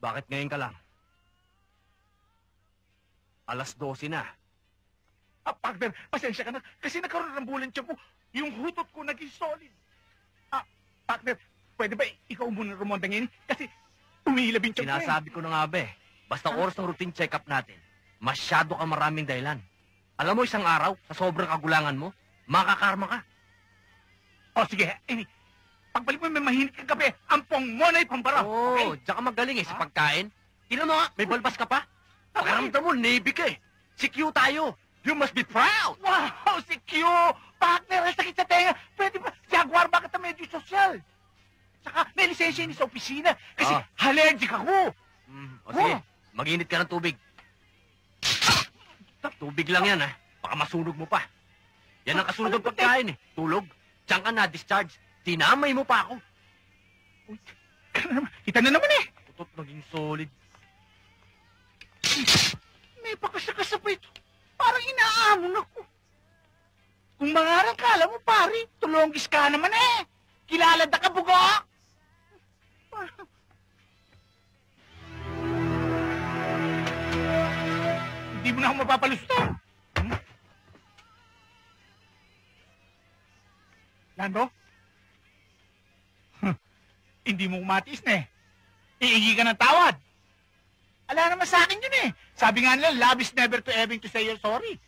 Bakit ngayon ka lang? Alas 12 na. Partner, pasensya ka na kasi nagkaroon ng bulan tiyan ko. Yung hutot ko naging solid. Partner, pwede ba ikaw muna rumonda ngayon? Kasi umihilab yung tiyan ko. Sinasabi ko na nga ba eh. Basta oras ng routine check-up natin, masyado ka maraming dahilan. Alam mo, isang araw, sa sobrang kagulangan mo, makakarma ka. O sige, pagbalik mo may mahinit kang gabi, ampong mo na ipambara. Oo, Okay? diyan ka magaling eh, sa pagkain. Tingnan mo nga, may balbas ka pa. Pakaramdam mo, Navy ka eh. Si Q tayo. You must be proud. Wow, si Q! Partner, ang sakit sa tenga. Pwede ba? Jaguar, bakit na medyo sosyal? Saka, may lisensya ni sa opisina. Kasi allergic ako. O sige, mag-init ka ng tubig. Tubig lang yan, ha? Baka masunog mo pa. Yan ang kasunod ng pagkain, eh. Tulog, diyan ka na, discharge. Tinamay mo pa ako. Kita na naman, eh. Tutot naging solid. May pakasakasa pa ito. Parang inaamon ako. Kung mangarang kala mo, pare, tulonggis ka naman, eh. Kilala da ka, buga. Hindi mo na ako mapapalusto. Lando? Hindi mo kumatiis na eh. Iigi ka ng tawad. Ala naman sa akin yun eh. Sabi nga nila, love is never too having to say you're sorry.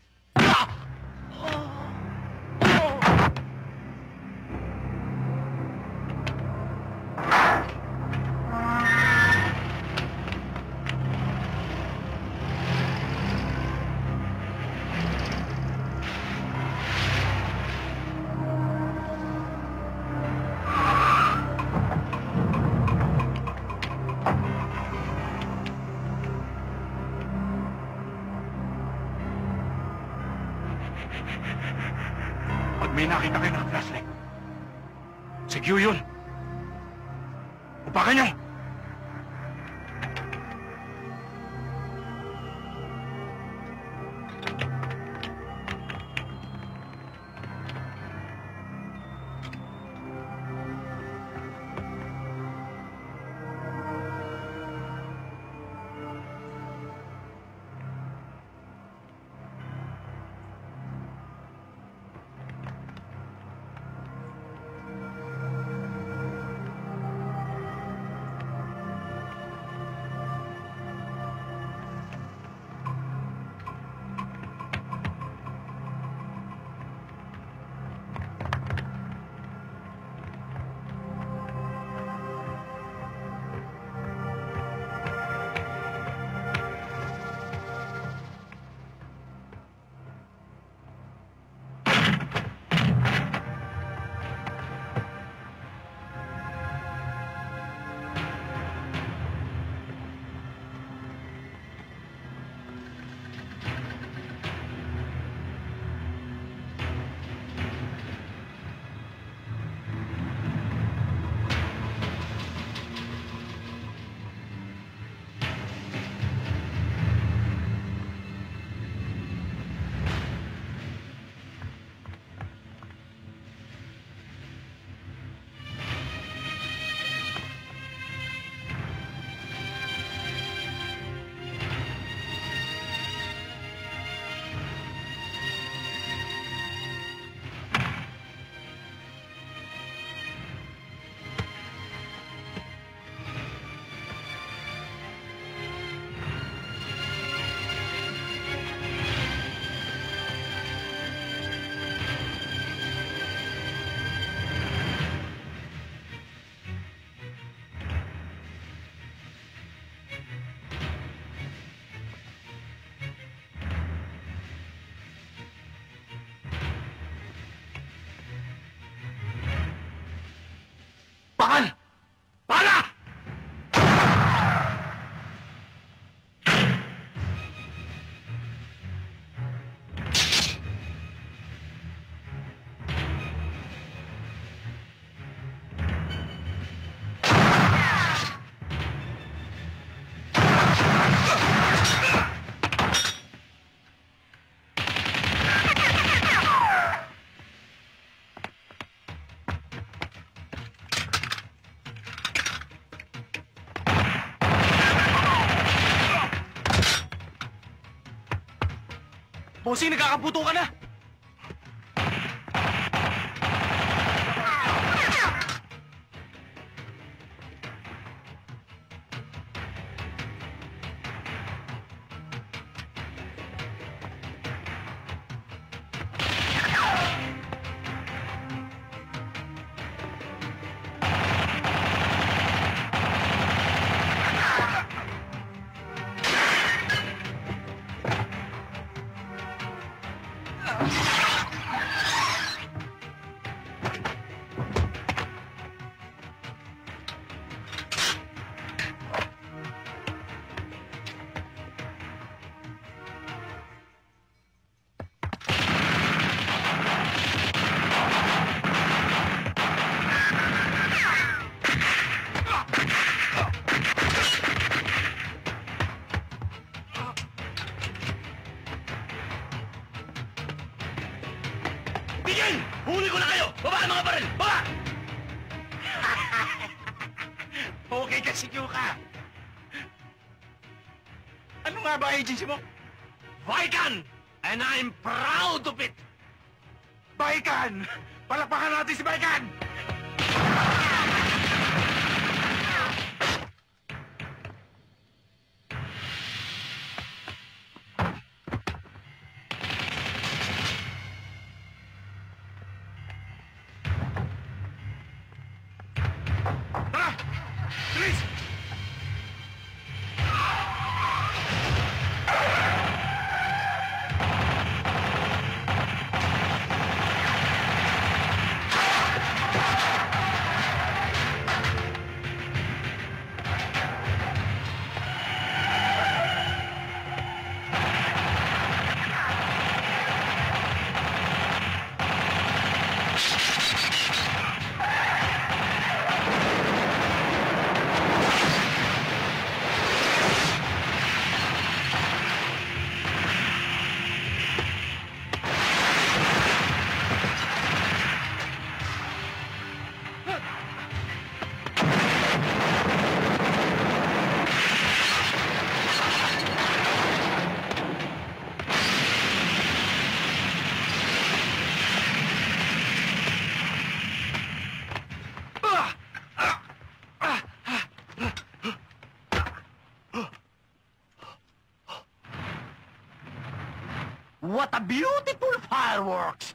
Pag may nakita kayo ng flashlight, si Q yun. Upakan niyo! Bakal! Bala! Bossing, nagkakaputo ka na! Tigil! Huli ko na kayo! Baba ang mga baril! Baba! Okay ka, sikyo ka. Ano nga ba agency mo? Vican! And I'm proud of it! Baikan! Palakpakan natin si Baikan! Tara! Bilis! What a beautiful fireworks!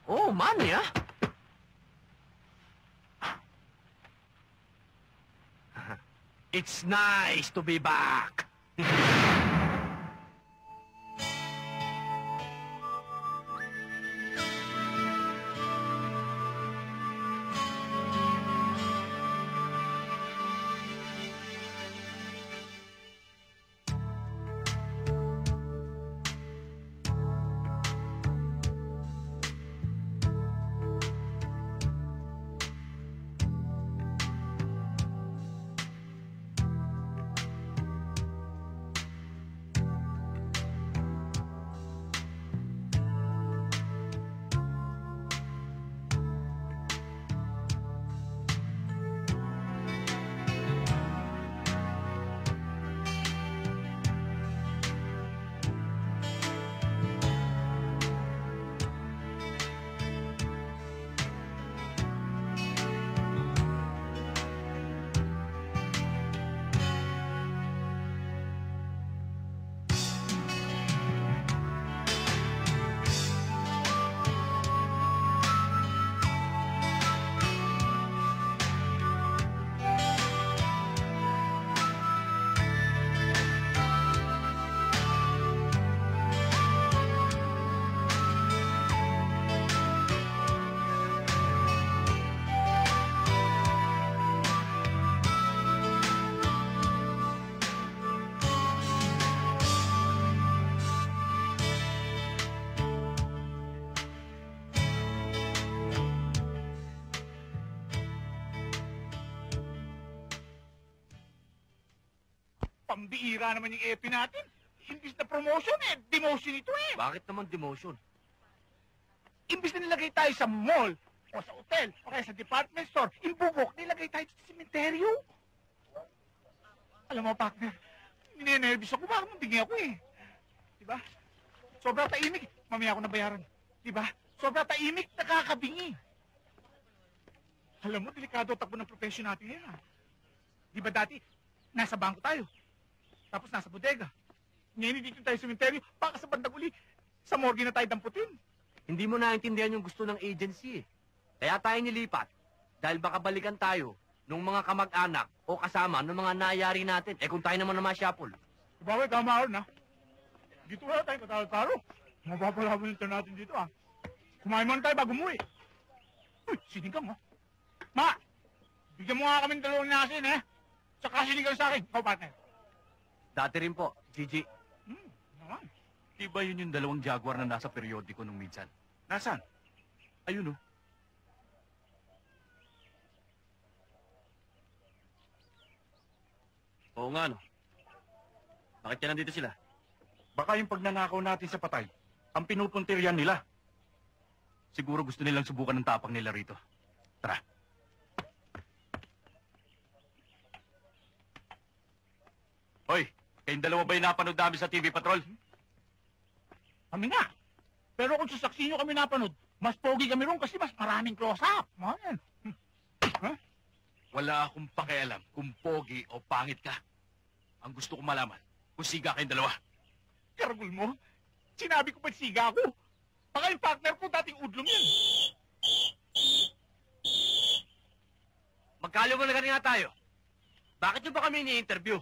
Oh, money, ah? It's nice to be back. Pambiira naman yung EP natin. Imbis na promotion demotion ito eh. Bakit naman demotion? Imbis na nilagay tayo sa mall, o sa hotel, o kaya sa department store, imbubok, nilagay tayo sa sementeryo. Alam mo, partner, ninenervous ako, baka mabigyan ako eh. Diba? Sobra tahimik. Mamaya ako nabayaran. Diba? Sobra tahimik, nakakabingi. Alam mo, delikado takbo ng profession natin ngayon, ha? Diba dati, nasa bangko tayo. Tapos nasa bodega. Ngayon, dito tayo sa sementeryo, baka sa bandang uli, sa morgue na tayo damputin. Hindi mo naintindihan yung gusto ng agency eh. Kaya tayo nilipat. Dahil baka balikan tayo nung mga kamag-anak o kasama ng mga nayari natin. Eh kung tayo naman na masyapol. Diba, tama rin, ha? Dito wala tayong katalo-talo. Mapapalabon yung turn natin dito, ha? Kumain muna tayo bago umuwi. Uy, sinigang, ha? Ma! Bigyan mo nga kaming dalawang nasin, eh. Tsaka sinigang sa akin. Ikaw, partner. Dati rin po, Gigi. Naman. Di ba yun yung dalawang Jaguar na nasa periodiko nung minsan? Nasaan? Ayun oh. Oo nga, no. Bakit yan nandito sila? Baka yung pagnanakaw natin sa patay, ang pinupuntiryan nila. Siguro gusto nilang subukan ng tapang nila rito. Tara. Hoy, kayong dalawa ba yung napanood namin sa TV Patrol? Kami nga. Pero kung sa saksi nyo kami napanood, mas pogi kami ron kasi mas maraming close-up. Man. Wala akong pakialam kung pogi o pangit ka. Ang gusto kong malaman, kung siga kayong dalawa. Karagul mo, sinabi ko pa siga ako. Baka yung partner ko dating udlong yan. Magkaliw mo na nga tayo. Bakit nyo ba kami ini-interview?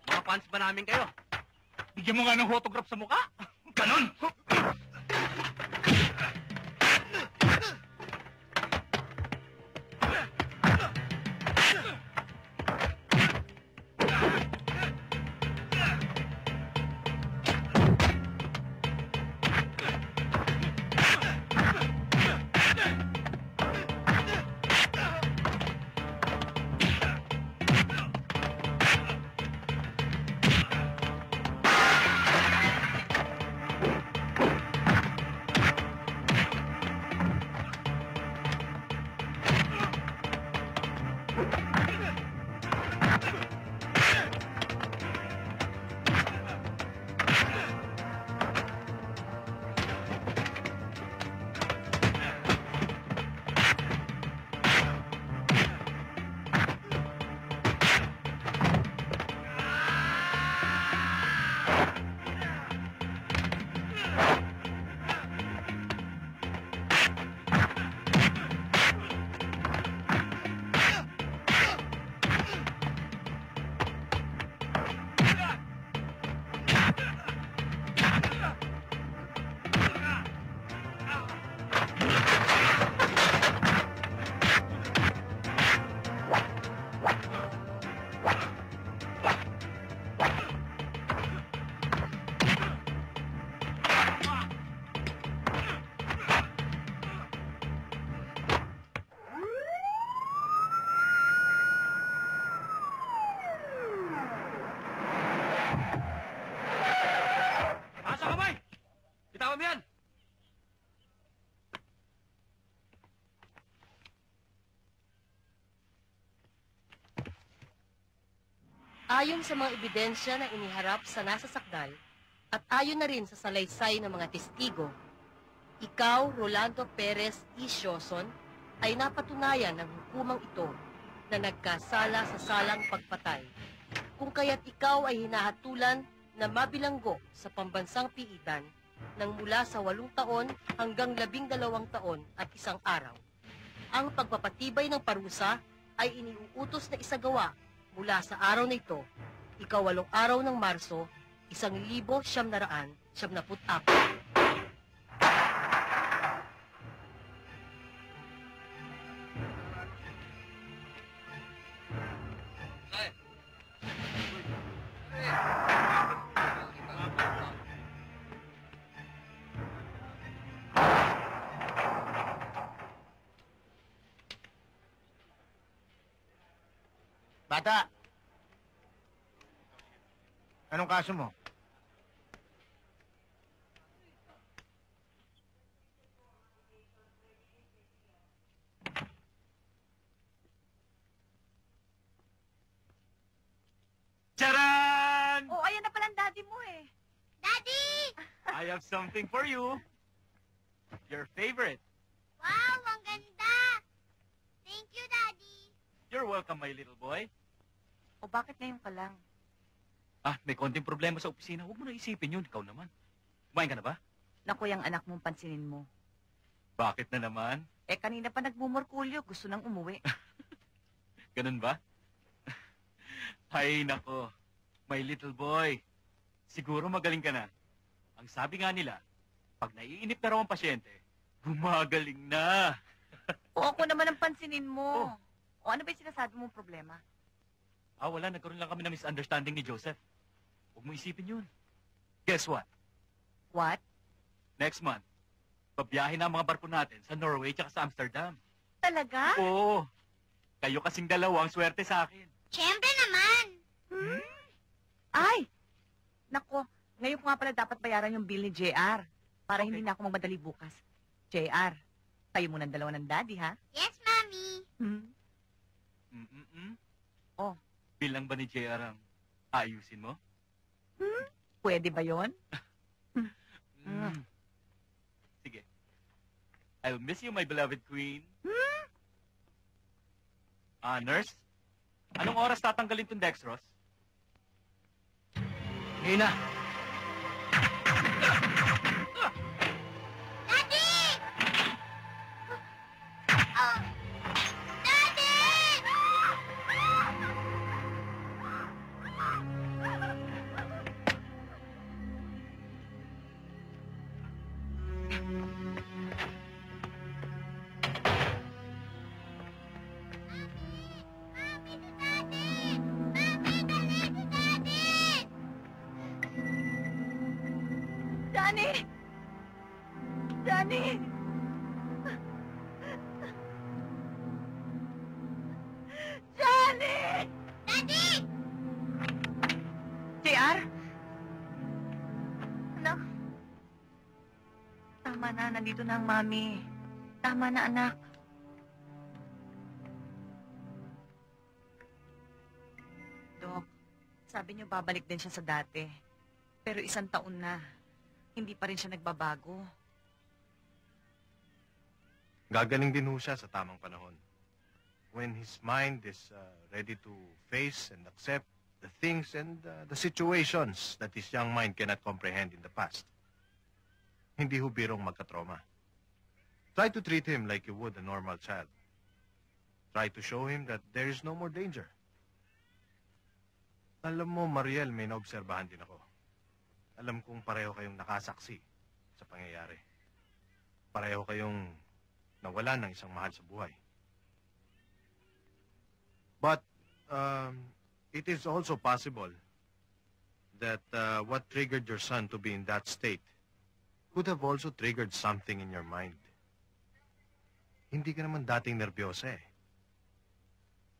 Mga fans ba namin kayo? Bigyan mo nga ng autograph sa mukha. Ganon! Ayon sa mga ebidensya na iniharap sa nasasakdal at ayon na rin sa salaysay ng mga testigo, ikaw, Rolando Perez Isioson, ay napatunayan ng hukumang ito na nagkasala sa salang pagpatay, kung kaya't ikaw ay hinahatulan na mabilanggo sa pambansang piitan ng mula sa 8 taon hanggang 12 taon at 1 araw. Ang pagpapatibay ng parusa ay iniuutos na isagawa mula sa araw na ito, ika-8 araw ng Marso, 1974. Bata! Anong kaso mo? Charan! Oh, ayan na pala ang daddy mo eh. Daddy! I have something for you. Your favorite. Wow, ang ganda! Thank you, Daddy. You're welcome, my little boy. O bakit ngayon ka lang? Ah, may konting problema sa opisina. Huwag mo na isipin yun. Ikaw naman. Kumain ka na ba? Naku, yung anak mong pansinin mo. Bakit na naman? Eh, kanina pa nagmumurkulyo. Gusto nang umuwi. Ganun ba? Ay, nako. My little boy. Siguro magaling ka na. Ang sabi nga nila, pag naiinip na raw ang pasyente, gumagaling na. O ako naman ang pansinin mo. O ano ba yung sinasabi mong problema? Ah, wala. Nagkaroon lang kami ng misunderstanding ni Joseph. Huwag mo isipin yun. Guess what? What? Next month, babiyahin na ang mga barko natin sa Norway tsaka sa Amsterdam. Talaga? Oo. Kayo kasing dalawa ang swerte sa akin. Siyempre naman. Ay! Nako, ngayon ko nga pala dapat bayaran yung bill ni JR para hindi na ako magmadali bukas. JR, tayo muna dalawa ng daddy, ha? Yes, Mommy. Oh. Bilang ba ni JR ang ayusin mo? Pwede ba yon? Sige. I'll miss you, my beloved queen. Nurse? Anong oras tatanggalin tong dextrose? Ngayon na. Daddy! Oh! Daddy! Danny! Danny! Danny! Daddy! JR? Anak. Tama na, nandito na ang mami. Tama na, anak. Dok, sabi niyo babalik din siya sa dati. Pero 1 taon na. Hindi pa rin siya nagbabago. Gagaling din ho siya sa tamang panahon. When his mind is ready to face and accept the things and the situations that his young mind cannot comprehend in the past. Hindi ho birong magka-trauma. Try to treat him like you would a normal child. Try to show him that there is no more danger. Alam mo, Mariel, may naobserbahan din ako. Alam kong pareho kayong nakasaksi sa pangyayari. Pareho kayong nawalan ng isang mahal sa buhay. But it is also possible that what triggered your son to be in that state could have also triggered something in your mind. Hindi ka naman dating nervyosa eh.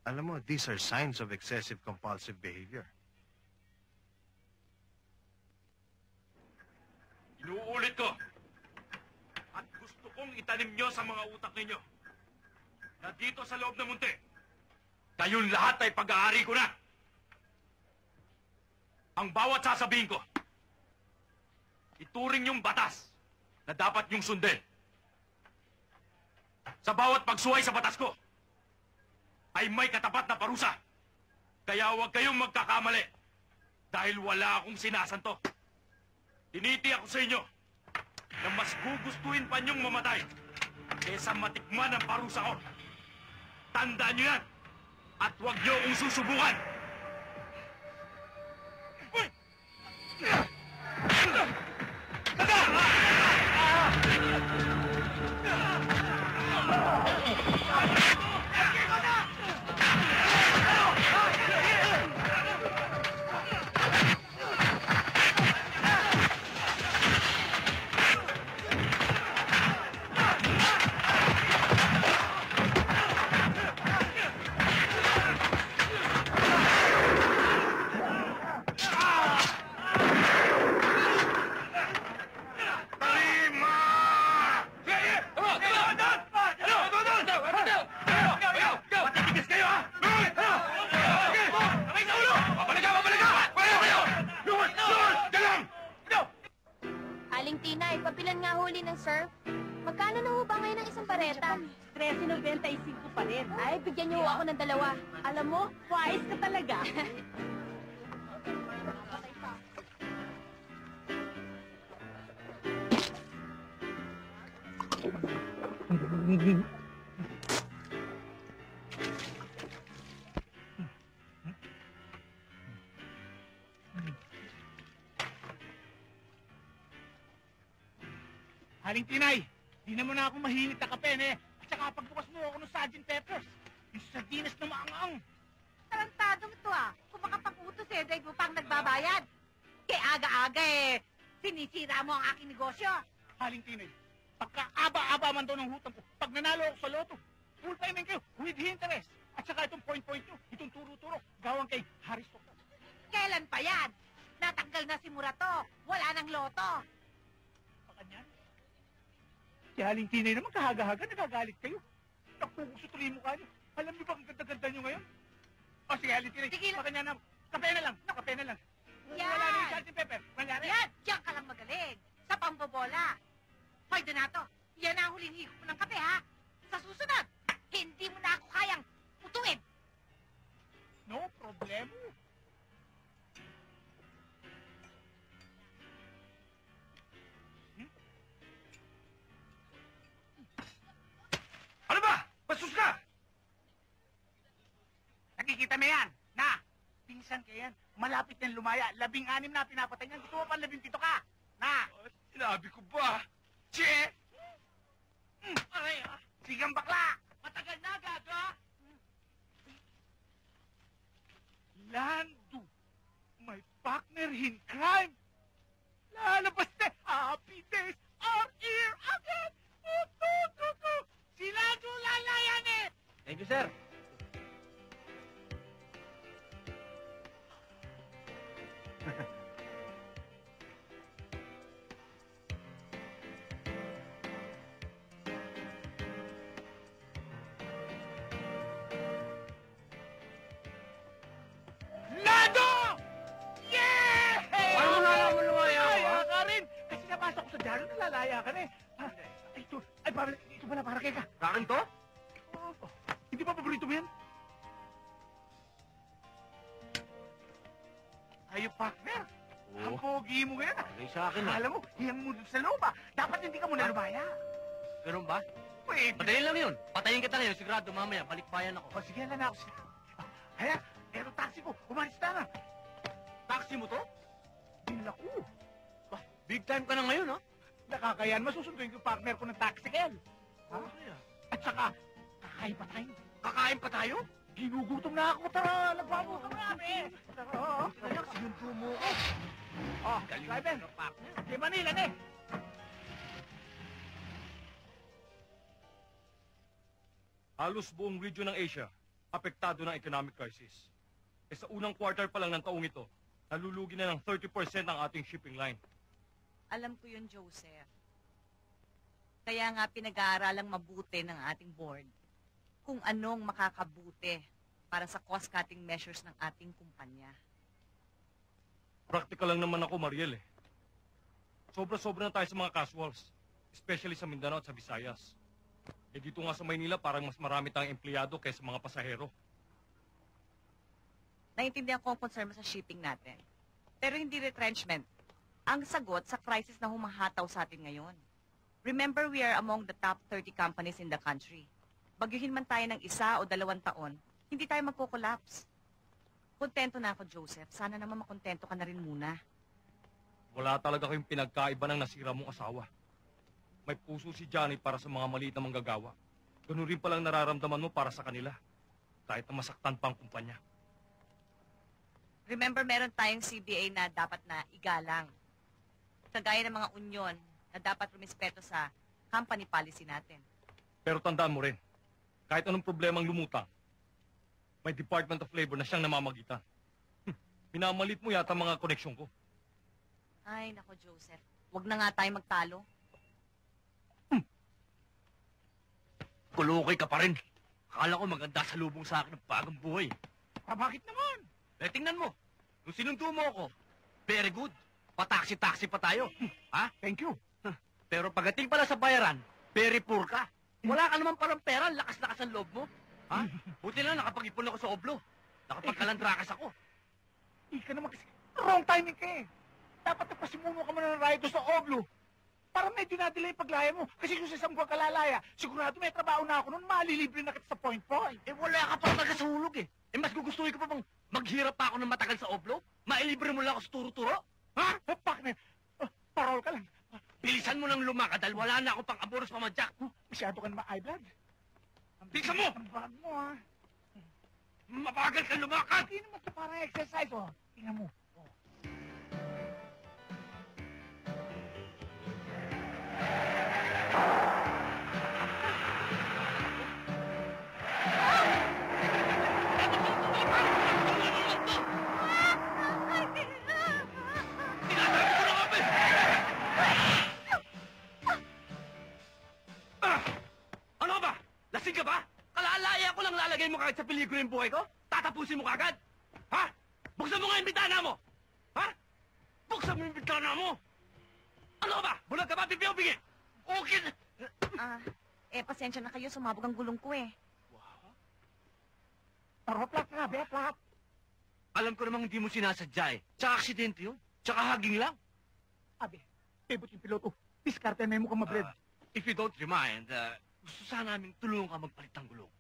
Alam mo, these are signs of excessive compulsive behavior. Inuulit ko. At gusto kong itanim nyo sa mga utak ninyo na dito sa loob ng munti, kayong lahat ay pag-aari ko na. Ang bawat sasabihin ko, ituring yung batas na dapat yung sundin. Sa bawat pagsuway sa batas ko, ay may katapat na parusa. Kaya huwag kayong magkakamali dahil wala akong sinasanto. Tinitiyak ko sa inyo na mas gugustuhin pa niyong mamatay kaysa matikman ang parusa ko. Tandaan niyo yan at huwag niyo akong susubukan. ng isang bareta. 13.95 pa rin. Ay, bigyan niyo ako ng dalawa. Alam mo, wise ka talaga. Haling Tinay, di naman ako mahilig na kape, ne? At saka pagbukas mo ako ng Sgt. Peppers, yung sardinas na maangang. Tarantadong ito Kung makapakutos dahil mo pang nagbabayad. Kaya aga-aga sinisira mo ang aking negosyo. Haling Tinay, pagka aba-aba man daw ng hutang ko, pag nanalo ako sa loto, full payment kayo with interest. At saka itong point-point nyo, itong turo-turo, gawang kay Harris Toctor. Kailan pa yan? Natanggal na si Murato. Wala nang loto. Pakanyan? Si Haling Tinay naman kahaga-haga, nagagalit kayo. Nakukuso tuloy yung mukha nyo. Alam niyo ba ang ganda-ganda nyo ngayon? O sige, Haling Tinay, Sige lang. pakanyan na, kape na lang, kape na lang. Yan. Wala na yung Sgt. Pepper, nangyari. Yan! Diyan ka lang magaling. Sa pambobola. Hoy, Donato, yan ang huling higop ng kape, ha? Sa susunod, hindi mo na ako kayang utuin. No problemo. Ano ba? Bastos ka! Nakikita mo yan, na, pinsan ka yan. Malapit yan lumaya. 16 na pinapatay niyan. Gusto mo pa 17 ka? Na! Sinabi ko ba? Che! Aray, sigang bakla! Matagal na, gaga! Lando, my partner in crime. Lalabas na. Happy days are here again. Si Lando lalayan eh. Thank you, sir. Lando! Yeah! Paano mo nalaman lumaya ako, ha? Ka rin. Kasi nabasa ko sa dyaryo, nalalaya ka na eh. Ito pala para kay ka. Sa akin to? Oh, hindi ba paborito mo yan? Tayo, partner. Ang pogi mo ngayon. Bagay sa akin, ha? Alam mo, hiyang mo dun sa loob Dapat hindi ka muna lumaya. Ganun ba? Pwede. Madali lang yun. Patayin kita ngayon, sigurado mamaya, balikbayan ako. O sige, na ako siya. Kaya, pero taxi ko, umalis na na. Taxi mo to? Dinala ko. Big time ka na ngayon, ha? Nakakayan, masusunduin ko yung partner ko ng taxi, Kel. Ha? At saka, kakain pa tayo. Kakain pa tayo? Ginugutom na ako. Tara, nagbago ka marami. Tara, anak, sinundo mo ko. Oh, driver. Di Manila, ne? Halos buong region ng Asia, apektado ng economic crisis. Sa unang quarter pa lang ng taong ito, nalulugi na ng 30% ang ating shipping line. Alam ko yun, Joseph. Kaya nga pinag-aaralang mabuti ng ating board kung anong makakabuti para sa cost-cutting measures ng ating kumpanya. Practical lang naman ako, Mariel, eh. Sobra-sobra na tayo sa mga casuals, especially sa Mindanao at sa Visayas. Dito nga sa Maynila, parang mas marami tayong empleyado kaysa mga pasahero. Naintindihan ko ang concern mo sa shipping natin. Pero hindi retrenchment. Ang sagot sa crisis na humahataw sa atin ngayon. Remember, we are among the top 30 companies in the country. Bagyuhin man tayo ng 1 o 2 taon, hindi tayo magko-collapse. Kontento na ako, Joseph. Sana naman makontento ka na rin muna. Wala talaga kayong pinagkaiba ng nasira mong asawa. May puso si Johnny para sa mga maliit na manggagawa. Ganun rin palang nararamdaman mo para sa kanila. Kahit na masaktan pa ang kumpanya. Remember, meron tayong CBA na dapat na igalang. Kagaya ng mga union na dapat rumispeto sa company policy natin. Pero tandaan mo rin, kahit anong problemang lumutang, may Department of Labor na siyang namamagitan. Minamalit mo yata mga koneksyon ko. Ay, nako, Joseph. Huwag na nga tayo magtalo. Kulukay ka pa rin. Akala ko maganda sa lubong sa akin ng bagong buhay. Bakit naman? Eh, tingnan mo. Nung sinundo mo ako, very good. Pataksi-taksi pa tayo. Ha? Thank you. Pero pagdating pala sa bayaran, very poor ka. Wala ka naman parang pera, lakas-lakas ang loob mo. Ha? Buti lang nakapag-ipon ako sa oblo. Nakapagkalandrakas ako. Hindi ka naman kasi wrong timing ka eh. Dapat napasimuno ka muna ng riot doon sa Oglo. Para medyo na-delay paglaya mo. Kasi kung sa isang buwan ka lalaya, sigurado may trabaho na ako noon, malilibre na kita sa point-point. Eh wala ka pa talaga sa hulog eh. Eh mas gugustuhin ko pa bang maghirap pa ako ng matagal sa oblo? Mailibre mo lang ako sa turo-turo? Ha? Partner, parol ka lang. Bilisan mo nang lumakad dahil wala na akong pang-aboros pamadyak. Masyado ka naman eye blood. Bilisan mo! Ang bag mo ah. Mabagal ka lumakad! Hindi naman ito parang exercise oh. Tingnan mo. Ano ba? Lasing ka ba? Kalalaya ko lang lalagay mo kagad sa peligro yung buhay ko? Tatapusin mo kagad? Ha? Buksan mo nga yung bintana mo! Ha? Buksan mo yung bintana mo! Ano ba? Bulag ka ba? Pipiyaw bigit! Okay na! Pasensya na kayo, sumabog ang gulong ko eh. Paroplat nga, betlat. Alam ko namang hindi mo sinasadya eh. Tsaka aksidente yun. Tsaka haging lang. Abi, pivot yung piloto. Diskarte na mo ka mabred. If you don't remind, gusto sana namin tulungan ka magpalit ng gulong.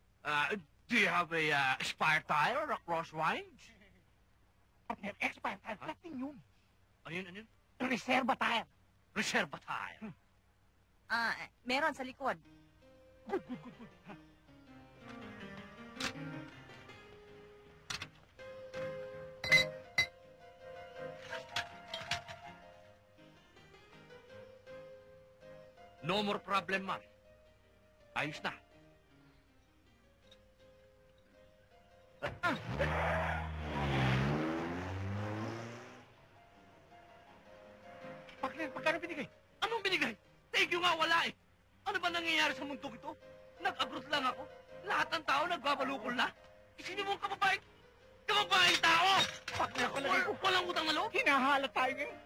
Do you have a spare tire or a cross winds? Partner, expired tire. Flat din yun. Ano yun? Reserva tire. Reserva tire. Meron sa likod. Good, good, good, good. Ha? No more problem, ma'am. Ayos na. Partner, magkano binigay? Anong binigay? Thank you nga, wala eh. Ano ba nangyayari sa mundo ito? Nag-abroad lang ako. Lahat ng tao nagbabalukol na. Isipin mo ang kababaeng tao! Partner, palagay ko. Walang utang na loob. Hinahalat tayo ngayon.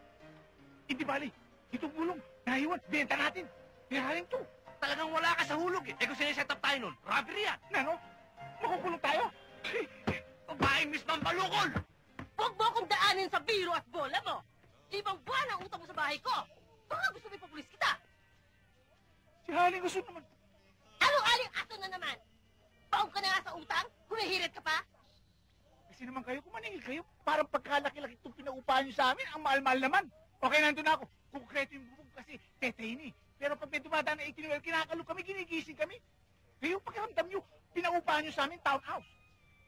Hindi bali. Itong gulong, nahiwan, benta natin. Pirahalin to. Talagang wala ka sa hulog eh. Eh kung siniset up tayo nun, robbery yan. Nano? Makukulong tayo? Babaeng mismo ang balukol! Huwag mo akong daanin sa biro at bola mo! Ibang buwan ang utang mo sa bahay ko! Baka gusto mo ipapulis kita! Si Haling gusto naman. Anong aling aso na naman? Baong ka na nga sa utang? Humihirit ka pa? Kasi naman kayo, kung maningil kayo, parang pagkalaki-laki itong pinaupahan nyo sa amin, ang mahal-mahal naman. Okay, nandun na ako. Konkreto yung bubong kasi tetay eh. Pero pag may dumadaan na 18 well, kinakalo kami, ginigising kami. Kayo, pakiramdam nyo, pinaupahan nyo sa amin, townhouse.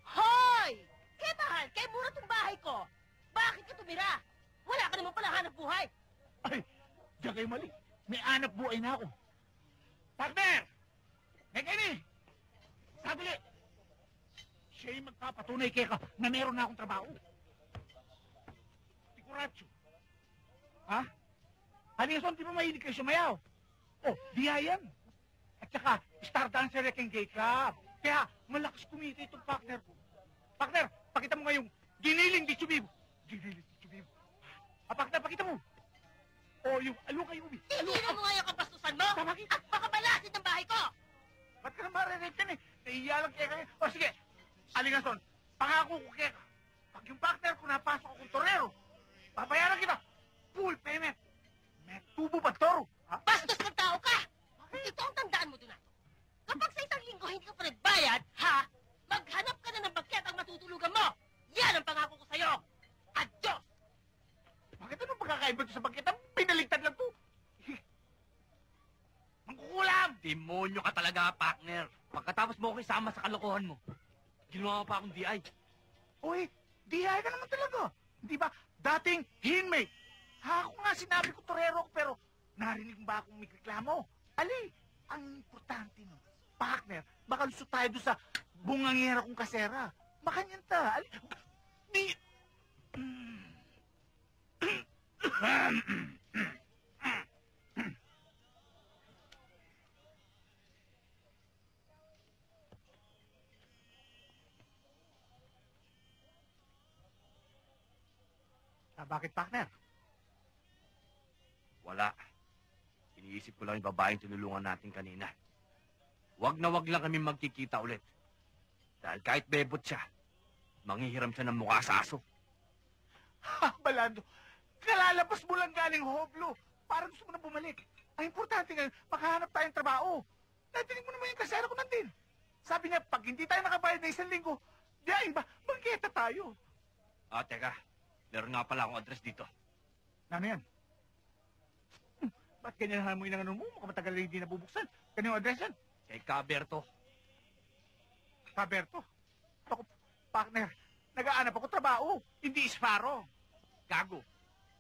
Hoy! Kaya mahal, kaya mura tong bahay ko. Bakit ka tumira? Wala ka naman pala hanap buhay. Ay, diyan kayo mali. May anak buhay na ako. Partner! Nekeni! Sadali! Siya yung magpapatunay kay ka na meron na akong trabaho. Tikuratso. Ha? Halinason, di ba mahilig kayo sumayaw? Oh, diya yan. At saka, star dancer yung gay club. Kaya, malakas kumita itong partner ko. Partner, pakita mo ngayong giniling di chubibo. Giniling di chubibo. Partner, pakita mo. O, yung alukay ubi. Tigilan mo nga yung kapastusan mo Bakit? at pakabalasin ng bahay ko! Ba't ka na marinig yan eh? Naiiya lang kaya kayo. O sige, Alingason, pangako ko kaya ka. Pag yung partner ko napasok akong torero, babayaran kita. Full payment. May tubo pa toro. Ha? Bastos ng tao ka! Ito ang tandaan mo, Donato. Kapag sa isang linggo hindi ka pa nagbayad, ha? Maghanap ka na ng bagket ang matutulugan mo! Yan ang pangako ko sa'yo! Adios! Bakit anong pagkakaiba ito sa bagkita? Pinaligtad lang to. Mangkukulam! Demonyo ka talaga, partner. Pagkatapos mo ako isama sa kalokohan mo, ginawa mo pa akong DI. Uy, dihay ka naman talaga. Di ba, dating inmate. Ha, ako nga sinabi ko torero ko, pero narinig mo ba akong may reklamo? Ali, ang importante no, partner, baka lusot tayo doon sa bungangera kong kasera. Makanyan ta. Ali, di... bakit, partner? Wala. Iniisip ko lang yung babaeng tinulungan natin kanina. wag na wag lang kami magkikita ulit. Dahil kahit bebot siya, manghihiram siya ng mukha sa aso. Ha, Balando, kalalabas mo lang galing hoblo. Parang gusto mo na bumalik. Ang importante ngayon, makahanap tayong trabaho. Natinig mo naman yung kasera ko nandin. Sabi niya, pag hindi tayo nakabayad na 1 linggo, diyain ba, magkita tayo. Ah, teka. Meron nga pala akong address dito. Ano yan? Ba't ganyan mo yung ano mo? Mukhang matagal na hindi nabubuksan. Ganyan yung address yan. Kay Caberto. Kaberto. Ako, partner, nag-aanap ako trabaho. Hindi isparo. Gago.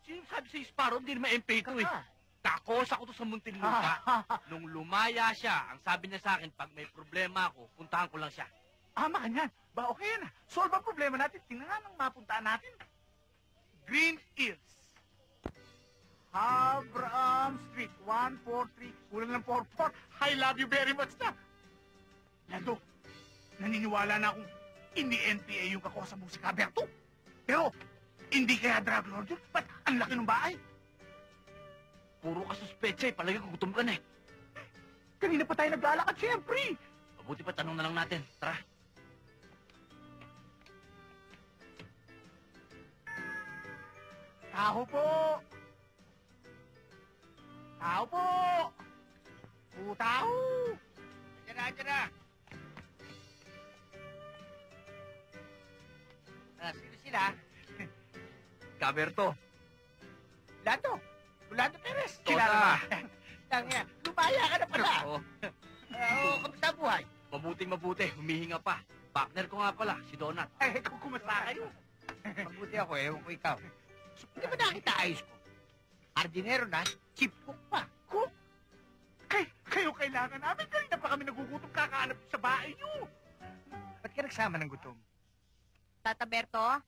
Sino sabi sa Sparrow, hindi naman MP2 eh. Kaka. Kakos ako to sa Muntinlupa. Nung lumaya siya, ang sabi niya sa akin, pag may problema ako, puntahan ko lang siya. Ama ka niyan. Ba, okay yan. Solve ang problema natin. Tingnan nga nang mapuntaan natin. Green Hills. Abraham Street, 143. Kulang ng 44. I love you very much na. Lando, naniniwala na akong hindi NPA yung kakuha sa musika, Berto. Pero, hindi kaya drug lord yun. Ba't ang laki ng bahay? Puro ka suspecha eh, palagi gutom ka na eh. Kanina pa tayo naglalakad, siyempre. Mabuti pa tanong na lang natin. Tara. Tao po! Tao po! Tao! Diyan na. Sino sila? Caberto. Lando! Lando Perez! Tota. Kilala mo? Tangya, lumaya ka na pala! Oo. Kamusta ang buhay? Mabuting-mabuti, humihinga pa. Partner ko nga pala, si Donat. Kung kumusta kayo? Mabuti ako, ewan ko ikaw. Hindi ba nakita ayos ko? Hardinero na, chief cook pa. Cook? Kayo kailangan namin. Kanina pa kami nagugutom kakaanap sa bahay niyo. Ba't ka nagsama ng gutom? Tata Berto,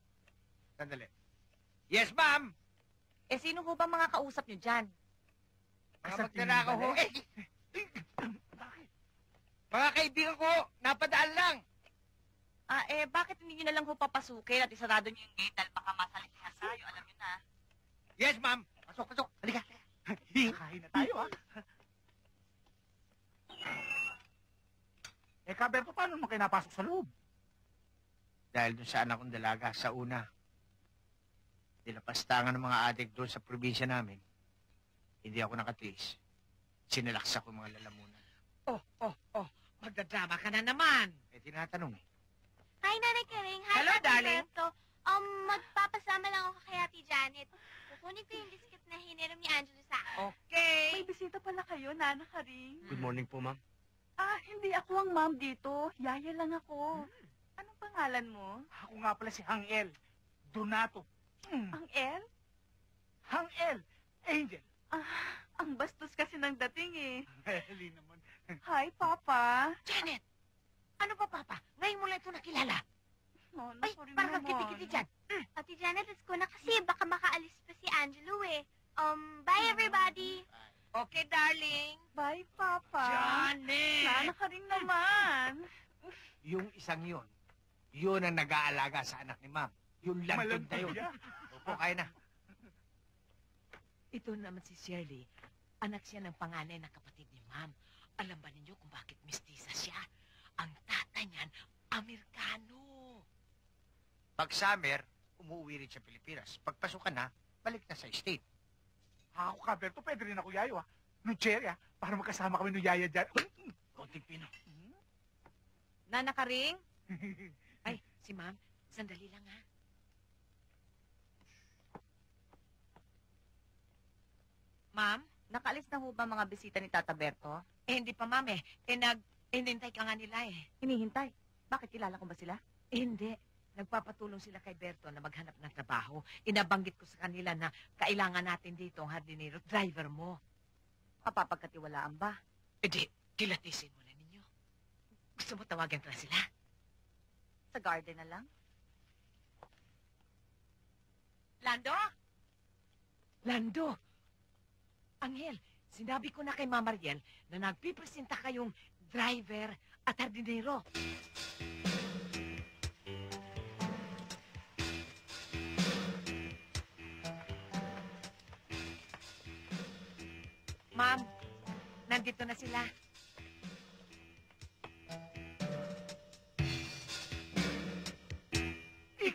Sandali. Yes, ma'am! eh sino ho ba mga kausap niyo dyan? Mga magnanakaw ho. Eh, Bakit? mga kaibigan ko, napadaan lang. Bakit hindi niyo na lang ho papasukin at isarado niyo yung gate dahil baka masalitihan tayo, alam niyo na. Yes, ma'am. Pasok. Halika. Kain na tayo, ha? Kaberto, paano mo kayo napasok sa loob? Dahil dun sa anak kong dalaga, sa una, nilapastangan ng mga adik doon sa probinsya namin. Hindi ako nakatiis. Sinalaksak ko yung mga lalamunan. Oh. Magdadrama ka na naman. Eh, tinatanong eh. Hi, Nanay Karing. Hi, Hello, Ate darling. Berto. Magpapasama lang ako kay Ate Janet. Kukunin ko yung biscuit na hiniram ni Angelo sa akin. Okay. May bisita pala kayo, Nana Karing. Good morning po, ma'am. Hindi ako ang ma'am dito. Yaya lang ako. Anong pangalan mo? Ako nga pala si Hangel. Donato. Ang El? Hangel. Angel. Ang bastos kasi ng dating eh. Heli naman. Hi, Papa. Janet! Ano ba, Papa? Ngayon mo lang ito nakilala. Oh, Ay, sorry parang naman. kiti-kiti dyan. Ate Janet, let's go na kasi baka makaalis pa si Angelo eh. Bye everybody. Okay, darling. Bye, Papa. Janet! Nana Karing naman. Yung isang yun ang nag-aalaga sa anak ni ma'am. Yung lantod na yun. Opo, kaya na. Ito naman si Shirley. Anak siya ng panganay ng kapatid ni Ma'am. Alam ba ninyo kung bakit mestiza siya? Ang tatay niyan, Amerikano. Pag summer, umuwi rin sa Pilipinas. Pag pasukan na, balik na sa state. Ako, Kaberto, pwede rin ako yayo, ha? No cherry, ha? Para magkasama kami no yaya dyan. Konting pino. Nana Karing? Ay, si Ma'am, sandali lang ha. Ma'am? Nakaalis na ho ba mga bisita ni Tata Berto? Hindi pa, Ma'am eh. Hinintay ka nga nila eh. Hinihintay. Bakit kilala ko ba sila? Hindi. Nagpapatulong sila kay Berto na maghanap ng trabaho. Inabanggit ko sa kanila na kailangan natin dito ang hardinero driver mo. Mapapagkatiwalaan ba? Kilatisin mo na ninyo. Gusto mo tawagan ko na sila? Sa garden na lang? Lando? Lando! Angel, sinabi ko na kay Mama Mariel na nagpipresenta kayong driver at hardinero. Ma'am, nandito na sila.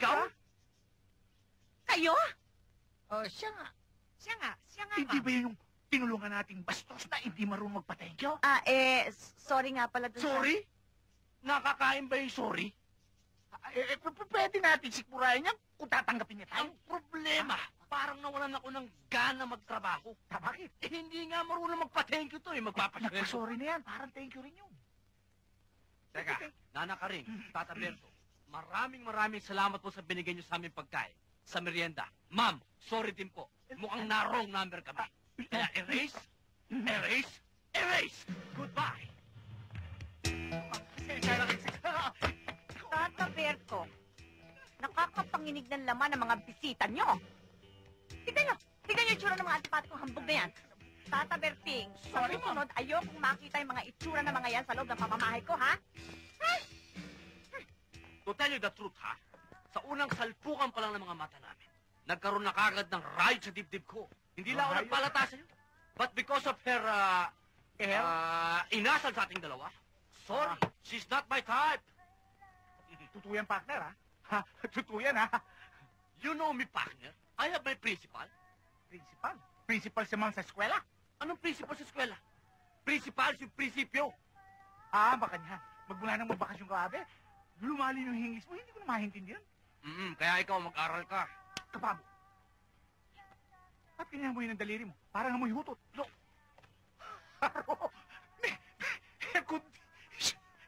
Ikaw? Kayo? Oh, siya nga. Siya nga, Hindi ma'am. ba yun yung tinulungan nating bastos na hindi marunong magpa-thank you? Sorry nga pala dun sa- Sorry? Nakakain ba yung sorry? Pwede natin sikmurahin yan kung tatanggapin niya tayo. Ang problema, parang nawalan ako ng gana magtrabaho. Bakit? Hindi nga marunong magpa-thank you to eh, magpapasweldo. Nagpa-sorry na yan. Parang thank you rin yun. Teka, Nana Karing, Tata Berto, maraming salamat po sa binigay niyo sa aming pagkain, sa merienda. Ma'am, sorry din po. Mukhang na-wrong number kami. Kaya erase, Goodbye. Tata Berto, nakakapanginig ng laman ng mga bisita nyo. Tignan nyo yung itsura ng mga antipatikong hambog na yan. Tata Berting, sa Sorry, susunod, ayokong makita yung mga itsura ng mga yan sa loob ng pamamahay ko, ha? To tell you the truth, ha? Sa unang salpukan pa lang ng mga mata namin, nagkaroon na kagad ng riot sa dibdib ko. Hindi lang ako Riot? nagpalata sa'yo. But because of her, inasal sa ating dalawa, sorry, she's not my type. Totoo yan, partner, ha? Totoo yan, ha? You know me, partner. I have my principal. Principal? Principal si ma'am sa eskwela? Anong principal sa eskwela? Principal, yung prinsipyo. Baka niya. Magmula ng magbakasyon ka, abe. Lumali yung hingis mo, hindi ko na maintindihan. Kaya ikaw mag-aral ka. Kapabo. At ganyan mo yun ang daliri mo. Parang amoy hutot. Lo.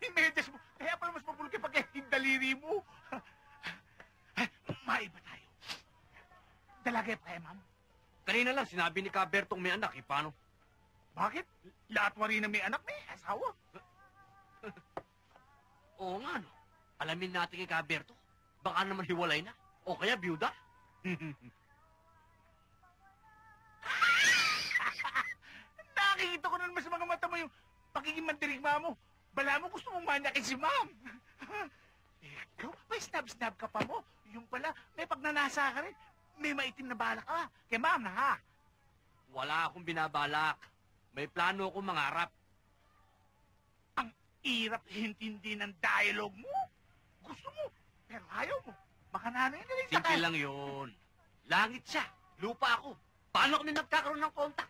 Yung medyas mo. Kaya pala mas mapulki pag yung daliri mo. Maiba tayo. Dalaga pa ma'am. Kanina lang sinabi ni Cabertong may anak, paano? Bakit? Lahat wari na may anak, may asawa. Oo nga, no. Alamin natin kay Caberto. Baka naman hiwalay na. O kaya byuda. Nakikita ko na naman sa mga mata mo yung pagiging mandirigma mo. Bala mo gusto mong manyakin si ma'am. Ikaw, may snab-snab ka pa mo. Yung pala, may pagnanasa ka rin. May maitim na balak ka. Kay ma'am na ha. Wala akong binabalak. May plano akong mangarap. Ang irap hintindi ng dialogue mo. Gusto mo, pero ayaw mo. Baka nanay na rin sa Simple lang yun. Langit siya. Lupa ako. Paano kami nagkakaroon ng kontak?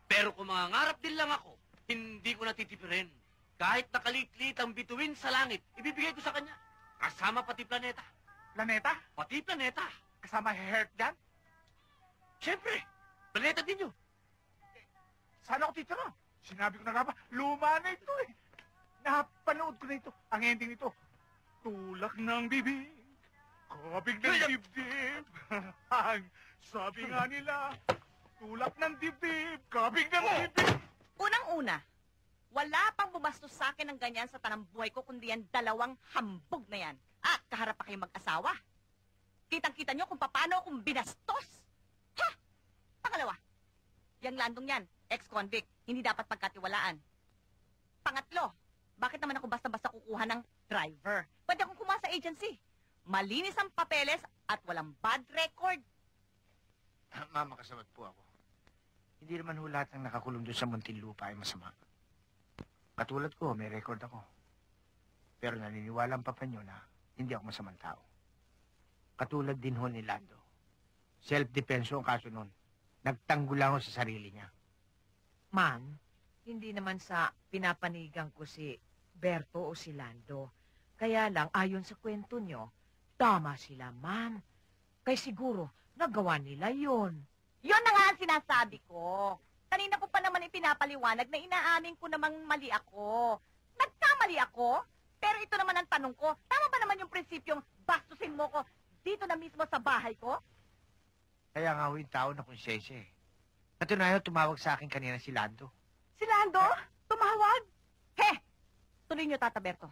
Pero kung mangangarap din lang ako, hindi ko natitipirin. Kahit nakalitlit ang bituin sa langit, ibibigay ko sa kanya. Kasama pati planeta. Planeta? Pati planeta. Kasama heart dyan? Siyempre, planeta din yun. Saan ako titira? Sinabi ko na nga ba, luma na ito eh. Napanood ko na ito. Ang ending nito, tulak ng bibig, kabig ng dibdib. Ang sabi nga nila, tulak ng dibdib, kabig ng dibdib. Unang-una, wala pang bumastos sa akin ng ganyan sa tanang buhay ko, kundi yan dalawang hambog na yan. At kaharap pa kayong mag-asawa. Kitang-kita nyo kung paano akong binastos. Ha? Pangalawa, yung landong yan, ex-convict, hindi dapat pagkatiwalaan. Pangatlo, bakit naman ako basta-basta kukuha ng driver? Pwede akong kumuha sa agency. Malinis ang papeles at walang bad record. Mama, kasabot po ako. Hindi naman ho lahat ng nakakulong doon sa Muntinlupa ay masama. Katulad ko, may record ako. Pero naniniwala ang papa niyo na hindi ako masamang tao. Katulad din ho ni Lando. Self-defense ang kaso nun. Nagtanggol lang ho sa sarili niya. Ma'am, hindi naman sa pinapanigan ko si Berto o si Lando. Kaya lang, ayon sa kwento nyo, tama sila, ma'am. Kaya siguro, nagawa nila yon. Yun na nga ang sinasabi ko. Kanina ko pa naman ipinapaliwanag na inaamin ko namang mali ako. Nagkamali ako? Pero ito naman ang tanong ko, tama ba naman yung prinsipyong bastusin mo ko dito na mismo sa bahay ko? Kaya nga ho yung tao na konsyensya eh. Natunayan tumawag sa akin kanina si Lando. Si Lando? Tumawag? He! Tuloy niyo, Tata Berto.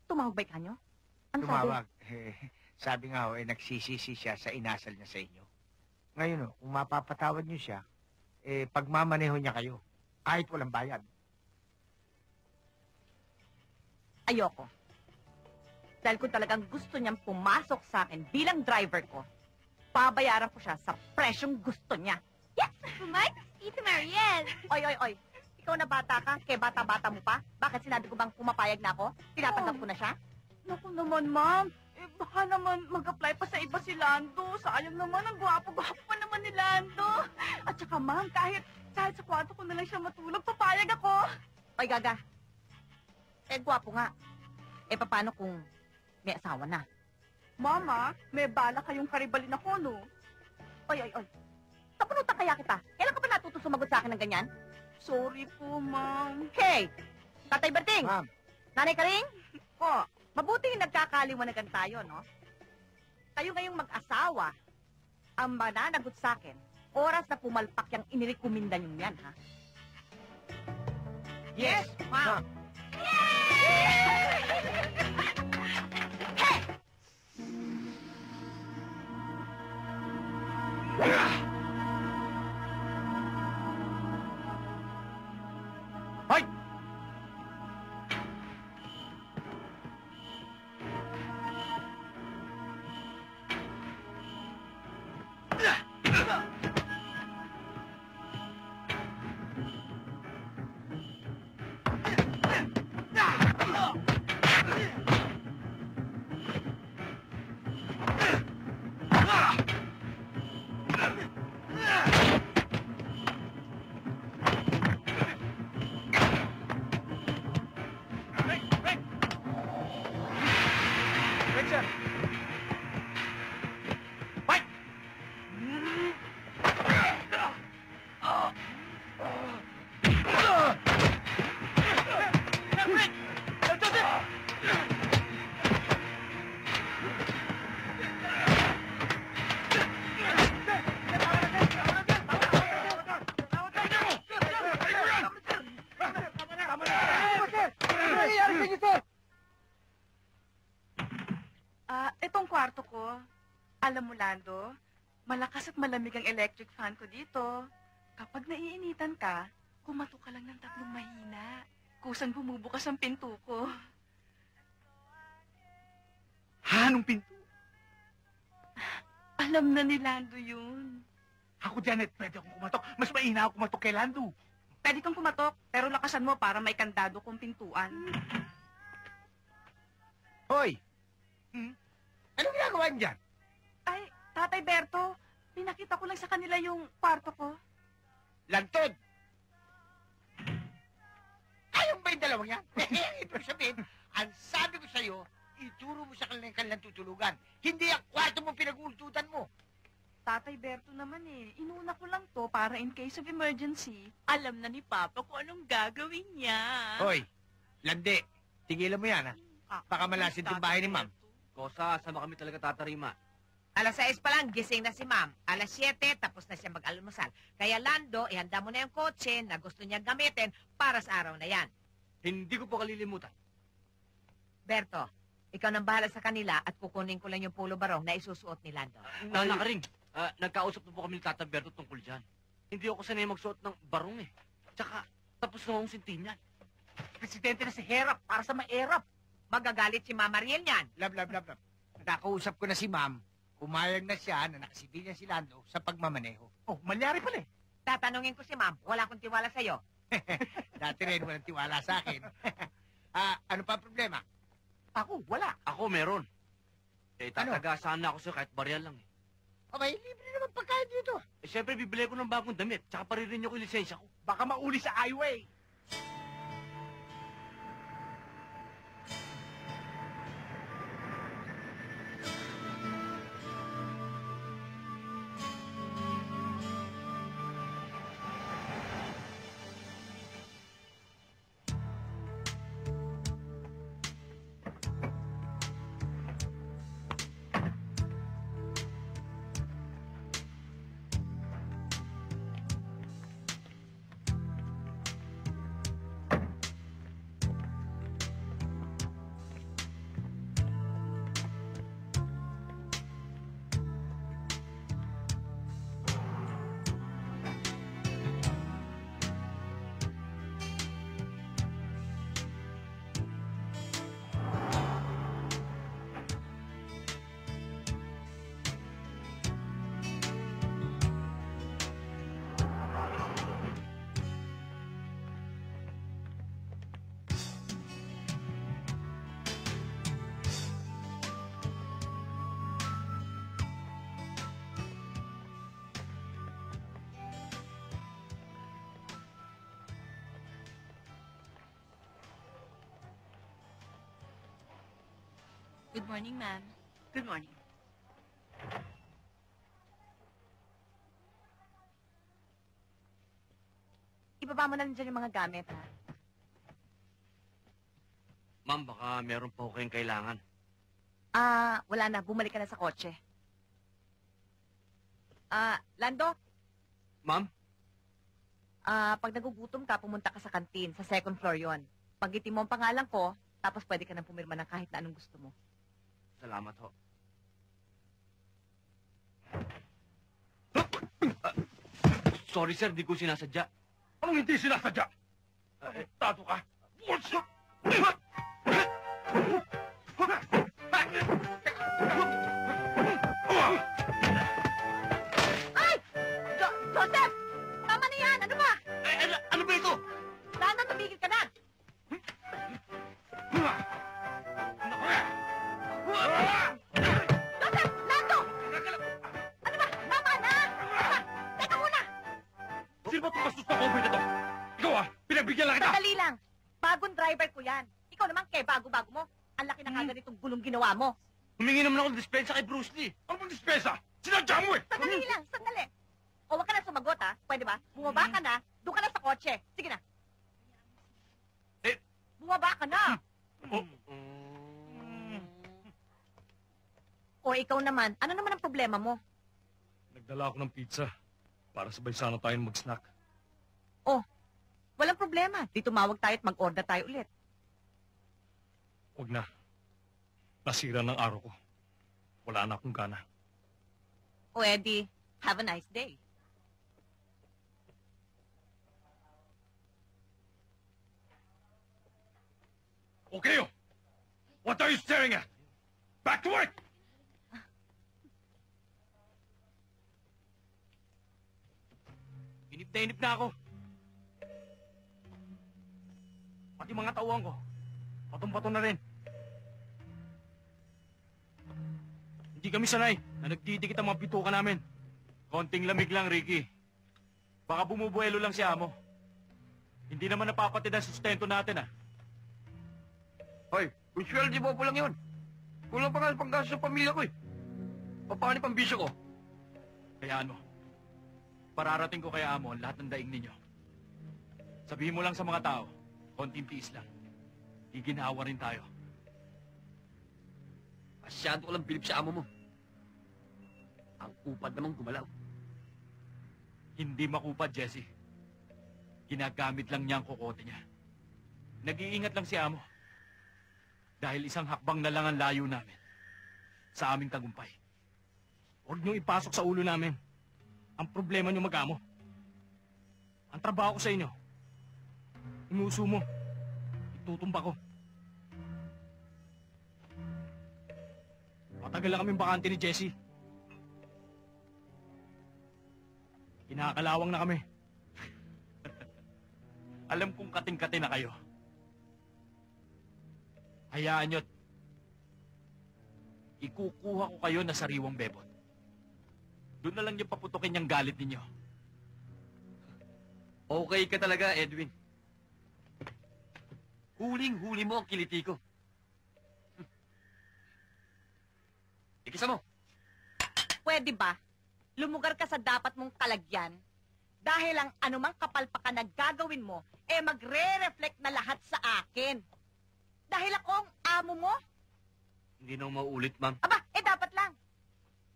Tumawag ba kanyo? Ano Tumawag. Sabi nga ho, nagsisisi siya sa inasal niya sa inyo. Ngayon kung mapapatawad niyo siya, pagmamaneho niya kayo, kahit walang bayad. Ayoko. Dahil kung talagang gusto niyang pumasok sa akin bilang driver ko, pabayaran ko siya sa presyong gusto niya. Yes! Bumay, Tita Mariel. Oy. Ikaw na bata ka, kaya bata-bata mo pa? Bakit sinabi ko bang pumapayag na ako? Tinatanggap ko na siya? Naku naman, ma'am. Baka naman mag-apply pa sa iba si Lando. Sayang naman, ang gwapo-gwapo pa naman ni Lando. At saka ma'am, kahit sa kwarto ko na lang siya matulog, papayag ako. Ay, Gaga. Eh, gwapo nga. Eh, paano kung may asawa na? Mama, may bala kayong karibalin ako, no? Ay. Tapunutan kaya kita. Kailan ka pa natuto sumagot sa akin ng ganyan? Sorry po, ma'am. Hey! Tatay Berting! Ma'am. Nanay Karing? Po, mabuting nagkakaliwanagan tayo, no? Kayo ngayong mag-asawa, ang mananagot sa akin, oras na pumalpak yung inirekuminda nyo yan, ha? Yes, ma'am. Hoy! Itong kwarto ko. Alam mo, Lando, malakas at malamig ang electric fan ko dito. Kapag naiinitan ka, kumato ka lang ng 3 mahina. Kusang bumubukas ang pinto ko. Anong pinto? Alam na ni Lando yun. Ako, Janet, pwede akong kumatok. Mas maina ako kumatok kay Lando. Pwede kang kumatok, pero lakasan mo para may kandado kong pintuan. Hoy! Anong ginagawa niyo dyan? Ay, Tatay Berto, pinakita ko lang sa kanila yung kwarto ko. Lantod! Ayun ba yung dalawang yan? Ibig sabihin, ang sabi ko sa'yo, ituro mo sa kanilang tutulugan. Hindi ang kwarto mo pinag-uultutan mo. Tatay Berto naman eh, inuna ko lang to para in case of emergency. Alam na ni Papa kung anong gagawin niya. Hoy, Lande, tigilan mo yan, ha? Baka malasin yung bahay ni Ma'am. Kosa, sama kami talaga tatarima. Alas 6 pa lang, gising na si ma'am. Alas 7, tapos na siya mag-almusal. Kaya Lando, ihanda mo na yung kotse na gusto niya gamitin para sa araw na yan. Hindi ko po kalilimutan. Berto, ikaw nang bahala sa kanila at kukunin ko lang yung polo barong na isusuot ni Lando. Nana Karing, nagkausap na po kami ni Tata Berto tungkol dyan. Hindi ako sanay magsuot ng barong eh. Tsaka, tapos na akong sintinyan. Presidente na si Herap para sa maerap. Magagalit si Mama Riel niyan. Lab. Nakausap ko na si Ma'am. Pumayag na siya na nakasibilyan si Lando sa pagmamaneho. Oh, malyari pala eh. Tatanungin ko si ma'am, wala akong tiwala sa'yo. Dati rin walang tiwala sa akin. Ano pa ang problema? Ako, wala. Ako meron. Eh, tataga sana ako sa'yo kahit barya lang eh. Abay, libre naman pagkain dito. Eh, syempre, bibili ko ng bagong damit. Tsaka paririn ko yung lisensya ko. Baka mauli sa highway. Good morning, ma'am. Good morning. Ibaba mo na dyan yung mga gamit, ha? Ma'am, baka meron pa ako kayong kailangan. Wala na. Bumalik ka na sa kotse. Lando, Ma'am? pag nagugutom ka, pumunta ka sa kantin. Sa second floor yon. Paggitin mo ang pangalan ko, tapos pwede ka nang pumirma ng kahit na anong gusto mo. Salamat ho. Sorry, sir. Di ko sinasadya. Anong hindi sinasadya? Tato ka? Joseph! Tama na yan! Ano ba? Ano ba ito? Lando, tumigil ka na! Joseph! Lando! Ano ba? Tama na! Teka muna! Sino ba itong bastos na cover na to? Ikaw pinagbigyan lang kita! Sandali lang! Bagong driver ko yan. Ikaw naman kay bago-bago mo. Ang laki na kagad itong gulong ginawa mo. Humingi naman ako ng dispensa kay Bruce Lee. Ano bang dispensa? Sinadya mo Sandali lang! Sandali! O, wag ka na sumagot, ha? Pwede ba? Bumaba ka na, doon ka na sa kotse. Sige na. Bumaba ka na! O, ikaw naman. Ano naman ang problema mo? Nagdala ako ng pizza para sabay sana tayong mag-snack. Walang problema. Di tumawag tayo at mag-order tayo ulit. Huwag na. Nasira ng araw ko. Wala na akong gana. O, Eddie, have a nice day. Okay, what are you staring at? Back to work! Inip na ako. Pati mga tauhan ko. Patong-pato na rin. Hindi kami sanay na nagdidikit ang mga bituka namin. Konting lamig lang, Ricky. Baka bumubuelo lang si Amo. Hindi naman napapatid ang sustento natin, Hoy, kung sweldi mo po lang yun. Kulang pa nga ang panggasto sa pamilya ko eh. Paano pang bisyo ko? Kaya ano, pararating ko kay Amo ang lahat ng daing ninyo. Sabihin mo lang sa mga tao, konting tiis lang. Iginawa rin tayo. Masyado ko lang bilib sa amo mo. Ang upad namang gumalaw. Hindi makupad, Jesse. Ginagamit lang niya ang kokote niya. Nag-iingat lang si Amo. Dahil isang hakbang na lang ang layo namin sa aming tagumpay. Huwag niyong ipasok sa ulo namin ang problema niyo mag-amo. Ang trabaho ko sa inyo, inuuso mo, itutumba ko. Matagal na kaming bakante ni Jessie. Kinakalawang na kami. Alam kong kating-kati na kayo. Hayaan nyo't ikukuha ko kayo na sariwang bebot. Doon na lang niyo paputukin yung galit ninyo. Okay ka talaga, Edwin. Huling-huli mo ang kiliti ko. Ikisa mo. Pwede ba? Lumugar ka sa dapat mong kalagyan dahil ang anumang kapalpakan na gagawin mo, magre-reflect na lahat sa akin. Dahil ako ang amo mo? Hindi na mauulit, ma'am. Aba, dapat lang.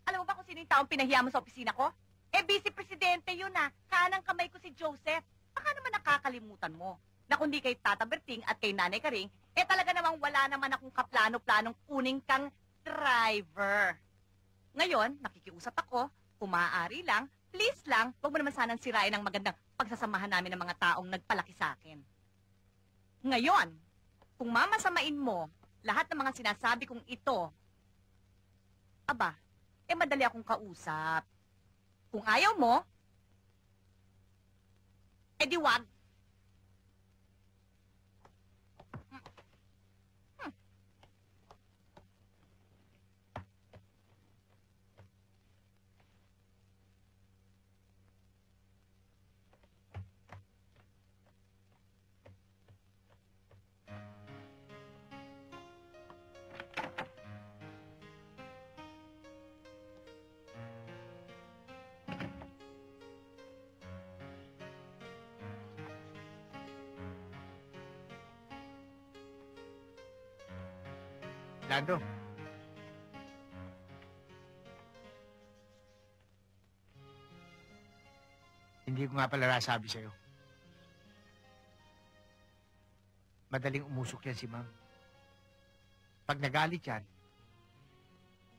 Alam mo ba kung sino yung taong pinahiya mo sa opisina ko? Vice-presidente yun Kanang kamay ko si Joseph. Baka naman nakakalimutan mo na kundi kay Tata Berting at kay Nanay Karing, talaga namang wala naman akong kaplano-planong kuning kang driver. Ngayon, nakikiusap ako, kung maaari lang, please lang, huwag mo naman sanang sirain ang magandang pagsasamahan namin ng mga taong nagpalaki sa akin. Ngayon, kung mamasamain mo lahat ng mga sinasabi kong ito, aba, madali akong kausap. Kung ayaw mo, di wag. Lando. Hindi ko nga pala nasabi sa'yo. Madaling umusok yan si Ma'am. Pag nagalit yan,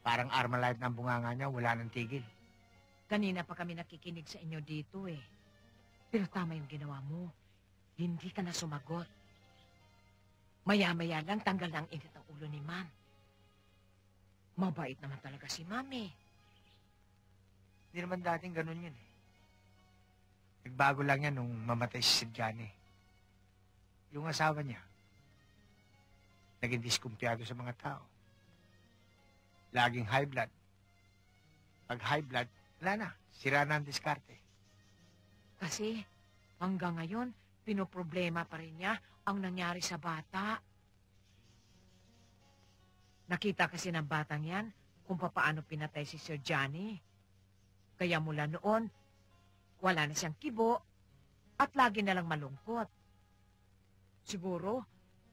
parang Armalite ng bunganga niya, wala nang tigil. Kanina pa kami nakikinig sa inyo dito eh. Pero tama yung ginawa mo. Hindi ka na sumagot. Maya-maya lang tanggal na ang init ng ulo ni Ma'am. Mabait naman talaga si Ma'am eh. Hindi naman dating ganun yun eh. Nagbago lang yan nung mamatay si Johnny. Yung asawa niya, naging diskumpiyado sa mga tao. Laging high blood. Pag high blood, wala na. Sira na ang diskarte. Kasi hanggang ngayon, pinoproblema pa rin niya ang nangyari sa bata. Nakita kasi ng batang yan kung paano pinatay si Sir Johnny. Kaya mula noon, wala na siyang kibo at lagi na lang malungkot. Siguro,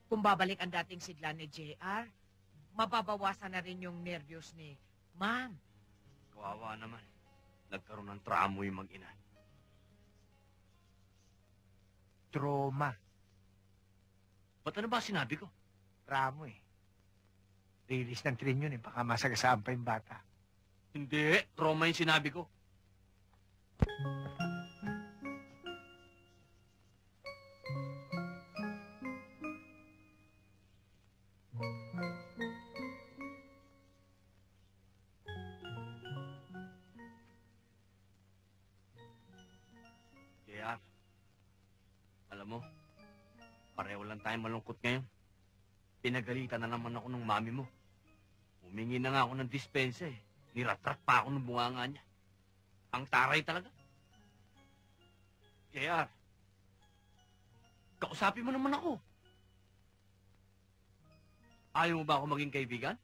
kung babalik ang dating sigla ni JR, mababawasan na rin yung nervyos ni Ma'am. Kawawa naman. Nagkaroon ng tramo yung mag-ina. Trauma. Ba't ano ba sinabi ko? Tramo eh. Release ng train yun eh. Baka masagasaan pa yung bata. Hindi. Trauma yung sinabi ko. JR, alam mo, pareho lang tayong malungkot ngayon. Pinagalitan na naman ako ng mami mo. Humingi na nga ako ng dispensa eh. Niratrat pa ako ng bunganga niya. Ang taray talaga. JR, kausapin mo naman ako. Ayaw mo ba ako maging kaibigan?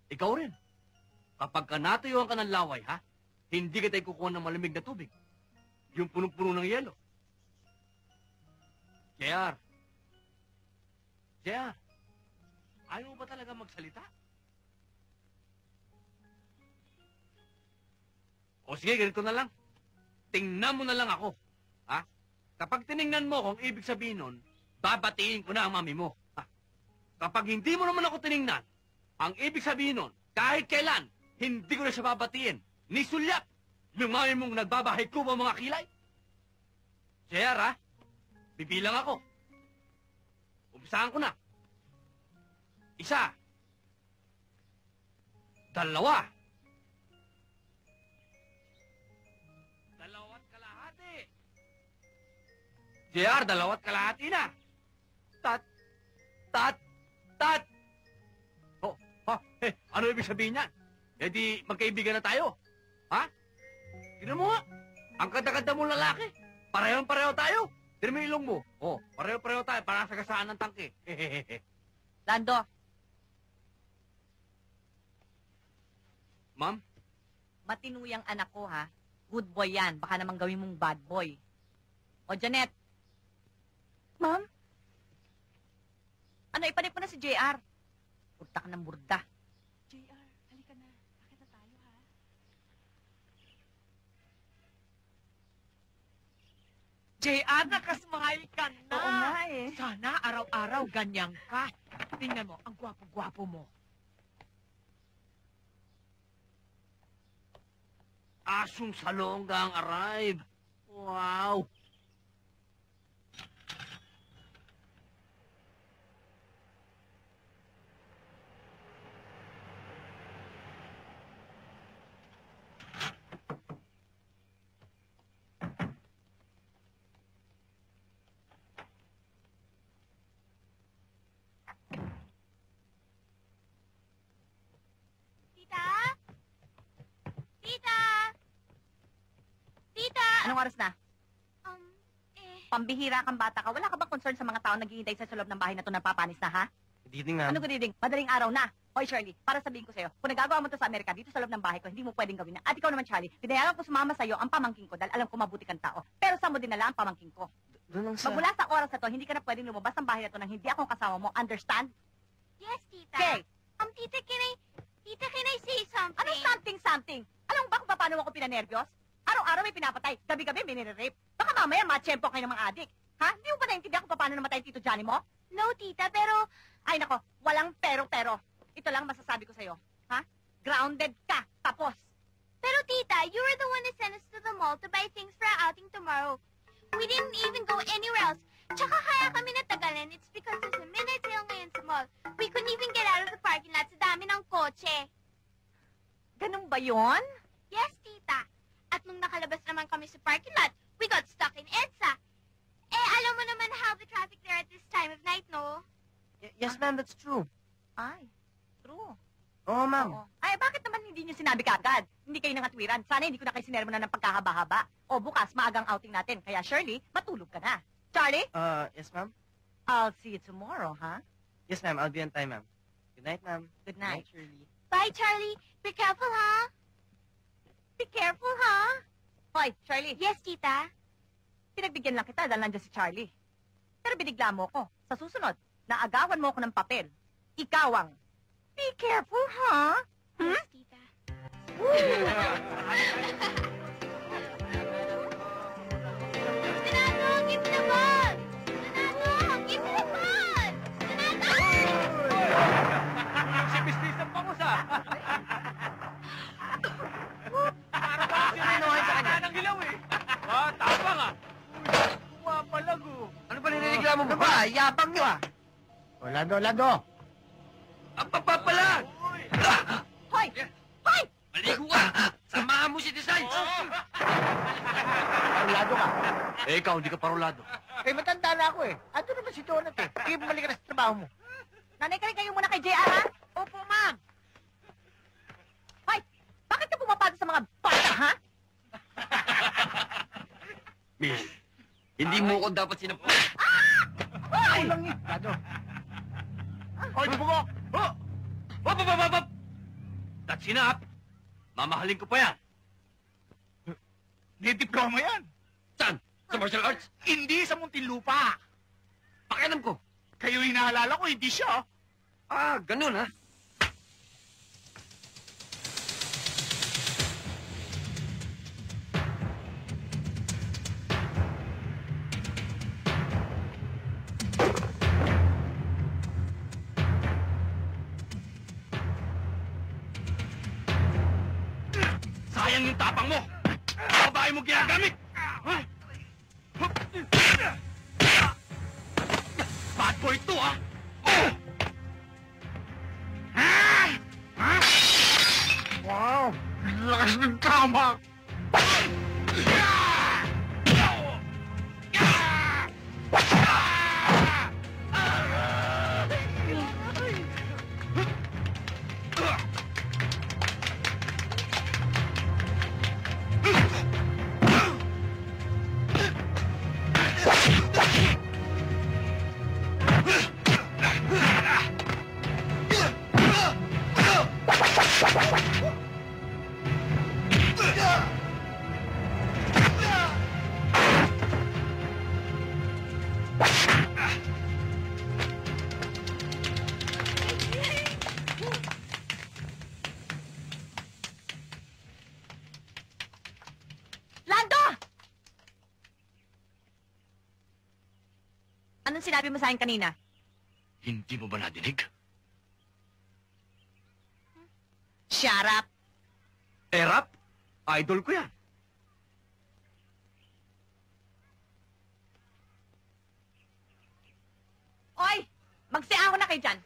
Ikaw rin. Kapag ka natuyuan ka ng laway, ha? Hindi ka tayo kukuha ng malamig na tubig. Yung punong-puno ng yelo. JR. JR. Ayaw mo ba talaga magsalita? O sige, ganito na lang. Tingnan mo na lang ako. Ha? Kapag tiningnan mo kung ibig sabihin nun, babatiin ko na ang mami mo. Ha? Kapag hindi mo naman ako tiningnan, ang ibig sabihin nun, kahit kailan, hindi ko na siya babatiin. Ni sulyap, yung mami mong nagbabahay ko ba mga kilay? JR, ha? Bibilang ako. Umpisahan ko na. 1, 2, 2 kalahati. JR, 2 kalahati na. Tat. Oh, ano ibig sabihin niyan? Eh di, magkaibigan na tayo. Ha? Tignan mo nga. Ang ganda-ganda mong lalaki. Parehong-pareho tayo. Tignan mo yung ilong mo. Oh, pareho-pareho tayo. Parang sagasaan ng tangke. Lando, Ma'am? matinuyang anak ko ha. Good boy yan. Baka naman gawin mong bad boy. O, Janet. Ma'am? Ano, ipanik mo na si JR. Burda ka ng burda. JR, halika na. Bakit na tayo, ha? JR, nakasmile ka na. Oo nga eh. Sana araw-araw ganyan ka. Tingnan mo, ang gwapo-gwapo mo. Asong salongga ang arrive. Wow! Tita? Tita? Tita? Anong oras na? Eh, Pambihira kang bata ka. Wala ka bang concern sa mga tao naghihintay sa loob ng bahay na ito na papanis na, ha? Good evening, ma'am. Ano good evening? Madaling araw na. Hoy, Shirley, para sabihin ko sa'yo, kung nagagawa mo to sa Amerika, dito sa loob ng bahay ko, hindi mo pwedeng gawin na. At ikaw naman, Charlie, pinayaran ko sumama sa'yo ang pamangking ko dahil alam ko mabuti kang tao. Pero saan mo dinala ang pamangking ko? Doon lang sa... Magmula sa oras na to, hindi ka na pwedeng lumabas ng bahay na to nang hindi akong kasama mo. Understand? yes, tita. Okay. Tita, can I say something? Anong something? Alam mo ba kung paano ako pinanervyos? Araw-araw may pinapatay, gabi-gabi may nire-rape. Baka mamaya matsyempo kayo ng mga adik. Ha? Hindi mo ba naintindihan kung paano namatay Tito Johnny mo? No, tita, pero... Ay nako, walang pero-pero. Ito lang masasabi ko sa'yo. Ha? Grounded ka, tapos. Pero tita, you were the one who sent us to the mall to buy things for our outing tomorrow. We didn't even go anywhere else. Tsaka kaya kami natagalan, it's because there's a midnight sale ngayon sa mall. We couldn't even get out of the parking lot sa dami ng kotse. Ganun ba yon? Yes, tita. At nung nakalabas naman kami sa parking lot, we got stuck in EDSA. Eh, alam mo naman how the traffic there at this time of night, no? Yes, ma'am, that's true. Ay, true. Oo, ma'am. Oo. Ay, bakit naman hindi nyo sinabi kaagad? Hindi kayo nangatwiran. Sana hindi ko na kayo sinermo na ng pagkahaba-haba. O bukas, maagang outing natin. Kaya Shirley, matulog ka na. Charlie? Yes, ma'am? I'll see you tomorrow, ha? Yes, ma'am. I'll be on time, ma'am. Good night, ma'am. Good night. Shirley. Bye, Charlie. Be careful, ha? Be careful, ha? Hoy, Charlie. Yes, tita. Pinagbigyan lang kita dahil nandiyan si Charlie. Pero binigla mo ko. Sa susunod, naagawan mo ako ng papel. Ikaw ang... Be careful, ha? Yes, tita. Donato, give me the ball! Donato, give me the ball! Donato! Si Miss ang pangos, ha? Sino sa kanya? Ng hilaw, eh. Ah, tapang, ah. Pumapalago. Ano ba ninireklamo mo ba? Yabang nyo ah! Lando! Ang papapala! Hoy! Hoy! Maligo ka! Samahan mo si Designs! Lando ka. Eh, ikaw, hindi ka parolado. Eh, matanda na ako eh. Ando naman si Donut eh. Sige, bumalik ka na sa trabaho mo. Nanay ka rin kayo muna kay JR, ha? Opo, ma'am. Hoy! Bakit ka pumapasok sa mga bata, ha? Miss, hindi mo ko dapat sinapu... Ay! Lang eh. Lando. Hoy, bubugok! Oh! Hop! That's enough. Mamahalin ko pa yan. May diploma yan. Saan? Sa martial arts? Hindi sa Muntinlupa. Pakialam ko. Kayo hinaalala ko, hindi siya. Ah, ganun ha? Sayang yung tapang mo. Babae mo ginagamit. Ha? Bad boy to, ha? Oh! Wow! Lakas ng tama! Anong sinabi mo sa akin kanina? Hindi mo ba nadinig? Shut up! Rap? Idol ko yan. Oy! Magsiaho na kayo dyan!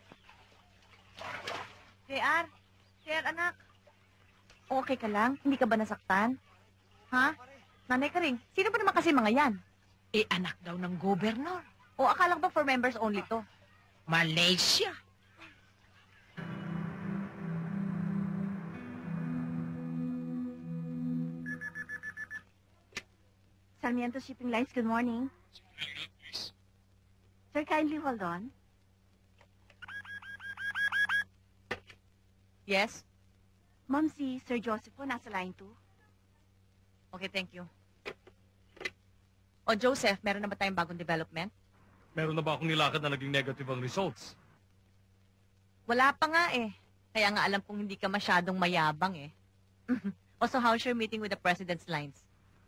JR, anak. Okay ka lang? Hindi ka ba nasaktan? Ha? Nanay ka rin. Sino ba naman kasi mga yan? Eh, anak daw ng gobernador. O akala ko ba for members only to? Malaysia. Sarmiento Shipping Lines, good morning. Sir, kindly hold on. Yes? Ma'am, si Sir Joseph po nasa line 2. Okay, thank you. O Joseph, meron na ba tayong bagong development? Meron na ba akong nilakad na naging negative ang results? Wala pa nga eh. Kaya nga alam kong hindi ka masyadong mayabang eh. Also, how's your meeting with the President's lines?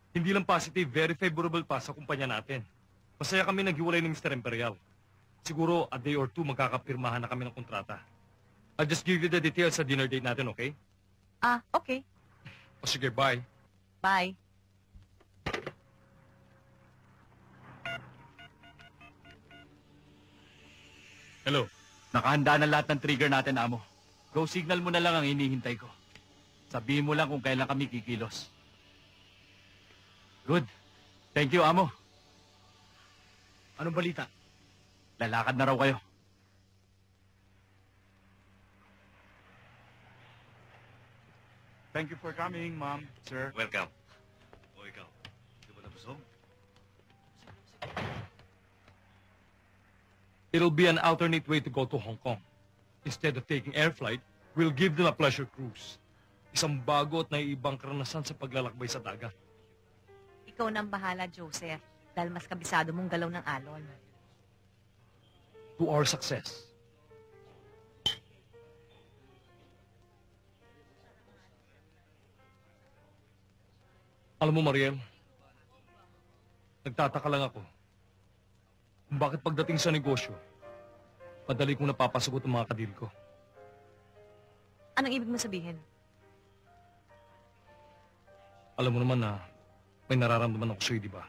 Hindi lang positive, very favorable pa sa kumpanya natin. Masaya kami naghiwalay ni Mr. Imperial. Siguro, a day or two, magkakapirmahan na kami ng kontrata. I'll just give you the details sa dinner date natin, okay? Ah, okay. O sige, bye. Bye. Hello. Nakahanda na lahat ng trigger natin, Amo. Go signal mo na lang ang hinihintay ko. Sabihin mo lang kung kailan kami kikilos. Good. Thank you, Amo. Anong balita? Lalakad na raw kayo. Thank you for coming, ma'am, sir. Welcome. O ikaw, di ba nabusog? It'll be an alternate way to go to Hong Kong. Instead of taking air flight, we'll give them a pleasure cruise. Isang bago at naiibang karanasan sa paglalakbay sa dagat. Ikaw nang bahala, Joseph. Dahil mas kabisado mong galaw ng alon. To our success. Alam mo, Mariel, nagtataka lang ako kung bakit pagdating sa negosyo, madali kong napapasagot ang mga kadil ko. Anong ibig mo sabihin? Alam mo naman na may nararamdaman ako sa'yo, di ba?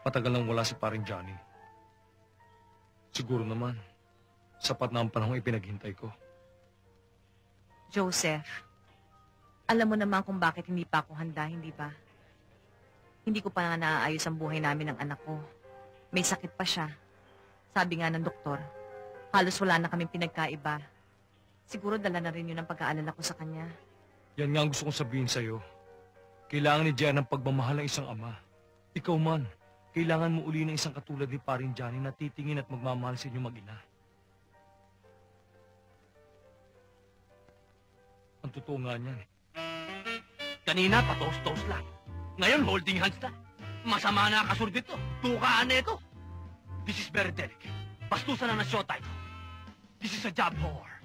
Patagal nang wala si paring Johnny. Siguro naman, sapat na ang panahong ipinaghintay ko. Joseph, alam mo naman kung bakit hindi pa ako handa, hindi ba? Hindi ko pa nga naaayos ang buhay namin ng anak ko. May sakit pa siya. Sabi nga ng doktor, halos wala na kaming pinagkaiba. Siguro dala na rin yun ang pag-aalala ko sa kanya. Yan nga ang gusto kong sabihin sa'yo. Kailangan ni Jen ang pagmamahal ng isang ama. Ikaw man, kailangan mo uli ng isang katulad ni paring Johnny na titingin at magmamahal sa inyong mag-ina. Ang totoo nga niyan. Kanina, patos-tos lang. Ngayon, holding hands na. Masama na kasurd ito. Tukaan na ito. This is very delicate. Bastusan na ng shota ito. This is a job whore.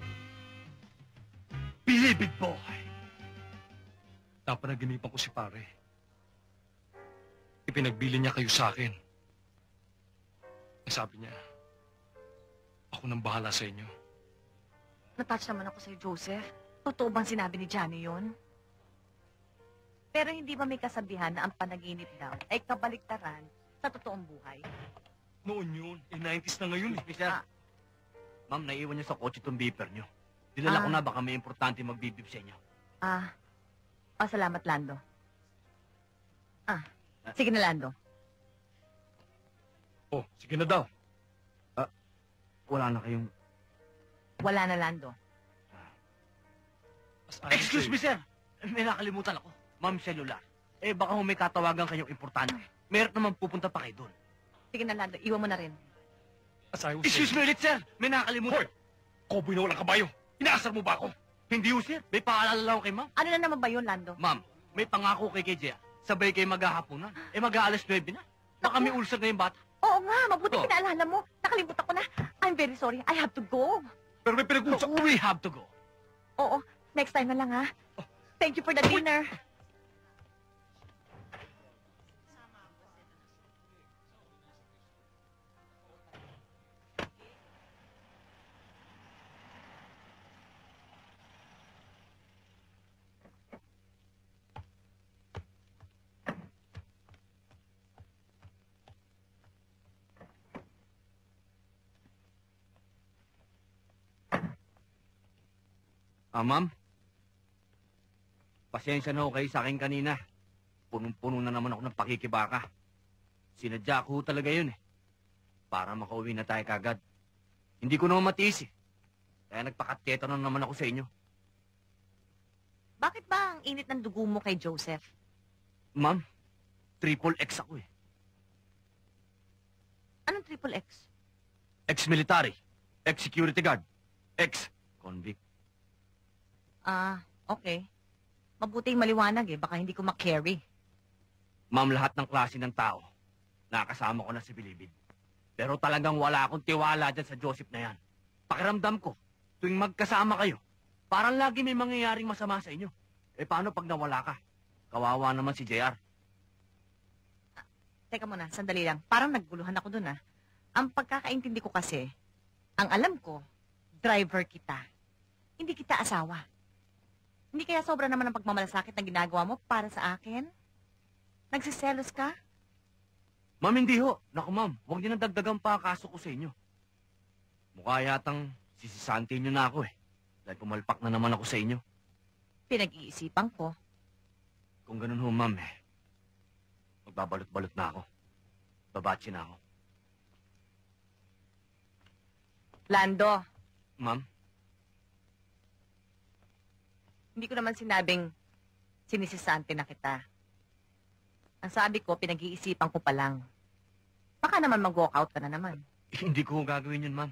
Believe it, boy. Napanaginipan ko si pare. Ipinagbili niya kayo sa akin. Sabi niya, ako nang bahala sa inyo. Natouch naman ako sa'yo, Joseph. Totoo bang sinabi ni Johnny yun? Pero hindi ba may kasabihan na ang panaginip daw ay kabaliktaran sa totoong buhay? Noon yun. 90s na ngayon eh. Mister, ma'am, naiwan niyo sa kotse itong beeper niyo. Dinala ko na, baka may importante magbibib sa inyo. Salamat, Lando. Sige na, Lando. Oh, sige na daw. Wala na kayong... Wala na, Lando. Excuse me, sir. May nakalimutan ako. Ma'am, cellular. Baka may katawagan kayong importante. Meron naman pupunta pa kayo doon. Sige na, Lando. Iwan mo na rin. Excuse me ulit, sir. May nakalimutan. Hoy! Koboy na walang kabayo. Inaasar mo ba ako? Hindi ho, sir. May paalala lang ako kay ma'am. Ano na naman ba yun, Lando? Ma'am, may pangako kay Jia. Sabay kayo maghahaponan. Mag-aalas 9 na. Baka may ulcer na yung bata. Oo nga, mabuti pinaalala mo. Nakalimutan ko na. I'm very sorry. I have to go. Pero may pinag-usap. We have to go. Oo, next time na lang, ha? Thank you for the dinner. Ma'am? Pasensya na ho kayo sa akin kanina. Punong-puno na naman ako ng pakikibaka. Sinadya ko talaga yun eh. Para makauwi na tayo kagad. Hindi ko naman matiis eh. Kaya nagpakateto na naman ako sa inyo. Bakit ba ang init ng dugo mo kay Joseph? Ma'am, triple X ako eh. Anong triple X? Ex-military, ex-security guard, ex-convict. Okay. Mabuting maliwanag eh. Baka hindi ko makarry. Ma'am, lahat ng klase ng tao, nakasama ko na si Bilibid. Pero talagang wala akong tiwala dyan sa Joseph na yan. Pakiramdam ko, tuwing magkasama kayo, parang lagi may mangyayaring masama sa inyo. Eh paano pag nawala ka? Kawawa naman si JR. Teka muna, sandali lang. Parang nagguluhan ako dun, ah. Ang pagkakaintindi ko kasi, ang alam ko, driver kita. Hindi kita asawa. Hindi kaya sobra naman ang pagmamalasakit na ginagawa mo para sa akin? Nagsiselos ka? Ma'am, hindi ho. Naku ma'am, huwag niyo nang dagdagan pa ang kaso ko sa inyo. Mukha yatang sisisante niyo na ako eh. Dahil pumalpak na naman ako sa inyo. Pinag-iisipan ko. Kung ganun ho ma'am eh, magbabalot-balot na ako. Babatsi na ako. Lando, Ma'am? hindi ko naman sinabing sinisisante na kita. Ang sabi ko, pinag-iisipan ko pa lang. Baka naman mag-walkout ka na naman. Hindi ko gagawin yun ma'am.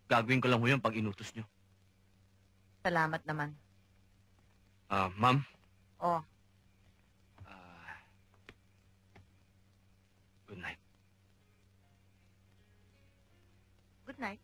Gagawin ko lang ho yun pag inutos niyo. Salamat naman. Ma'am? Oh, Good night. good night.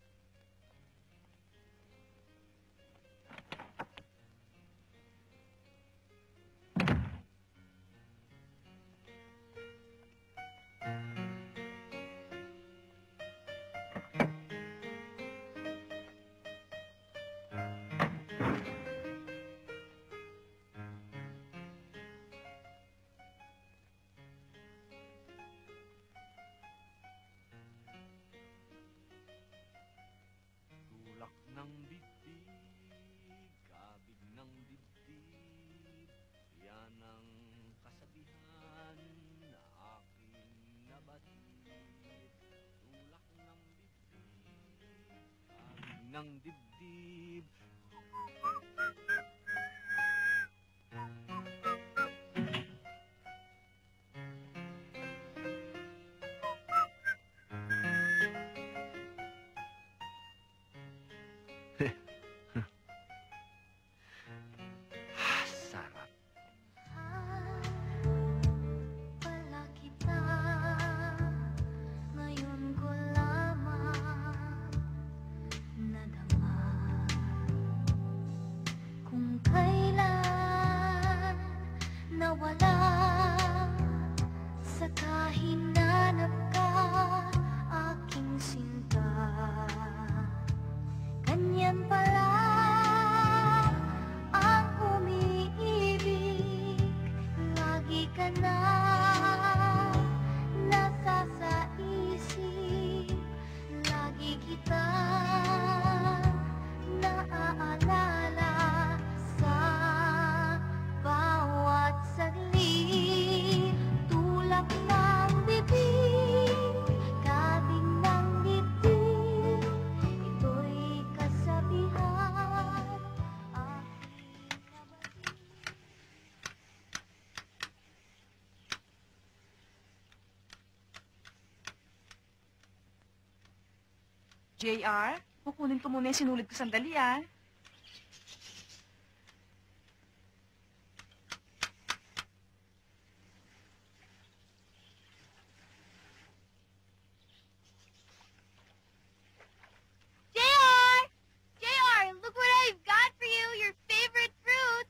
Tulak ng bibig, kabig ng dibdib, yan ang kasabihan na aking nabatid. Tulak ng bibig, kabig ng dibdib. Sarap. Wala kita, ngayon ko lamang nadama kung kailan nawala sa kahinanap ka, aking sinta. Ganyan pala ang umiibig, lagi ka na nasa sa isip, lagi kita naaalala sa bawat saglit. Tulak ng bibig, kabig ng dibdib, ito'y kasabihan, aking nabatid. JR, kukunin ko muna yung sinulit ko sandali, ah. JR! JR, look what I've got for you, your favorite fruit.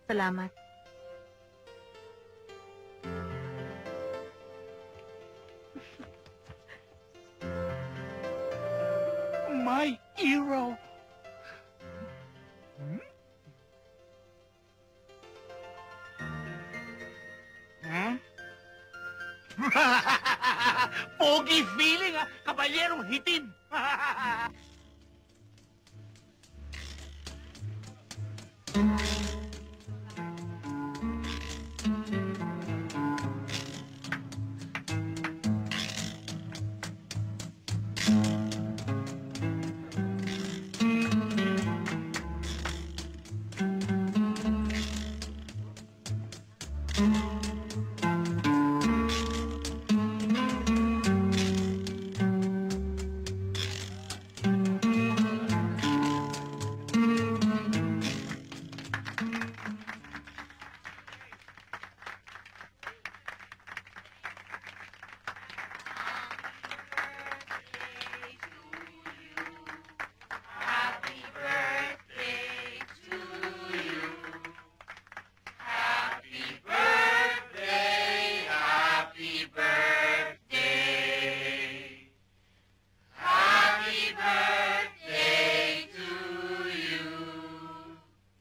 Salamat. My hero. Pogi feeling, ha? Kabalyerong hitin.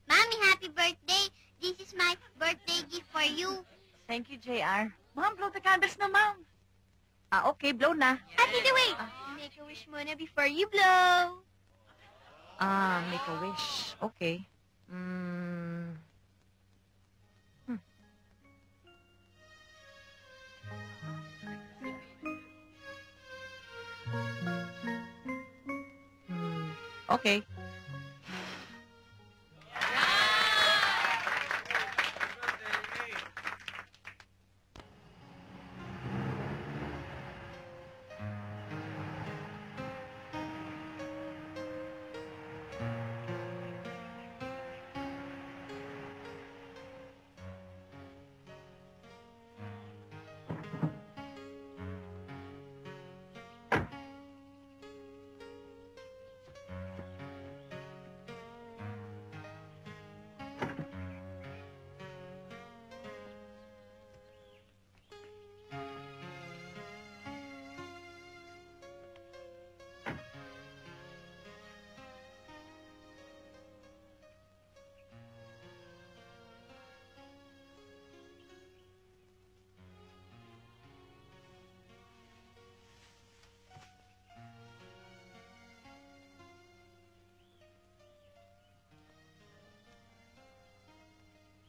Mommy, happy birthday. This is my birthday gift for you. Thank you, JR. Ma'am, blow the candles na, ma'am. Okay, blow na. Happy the way. Make a wish muna before you blow. Make a wish. Okay. Okay.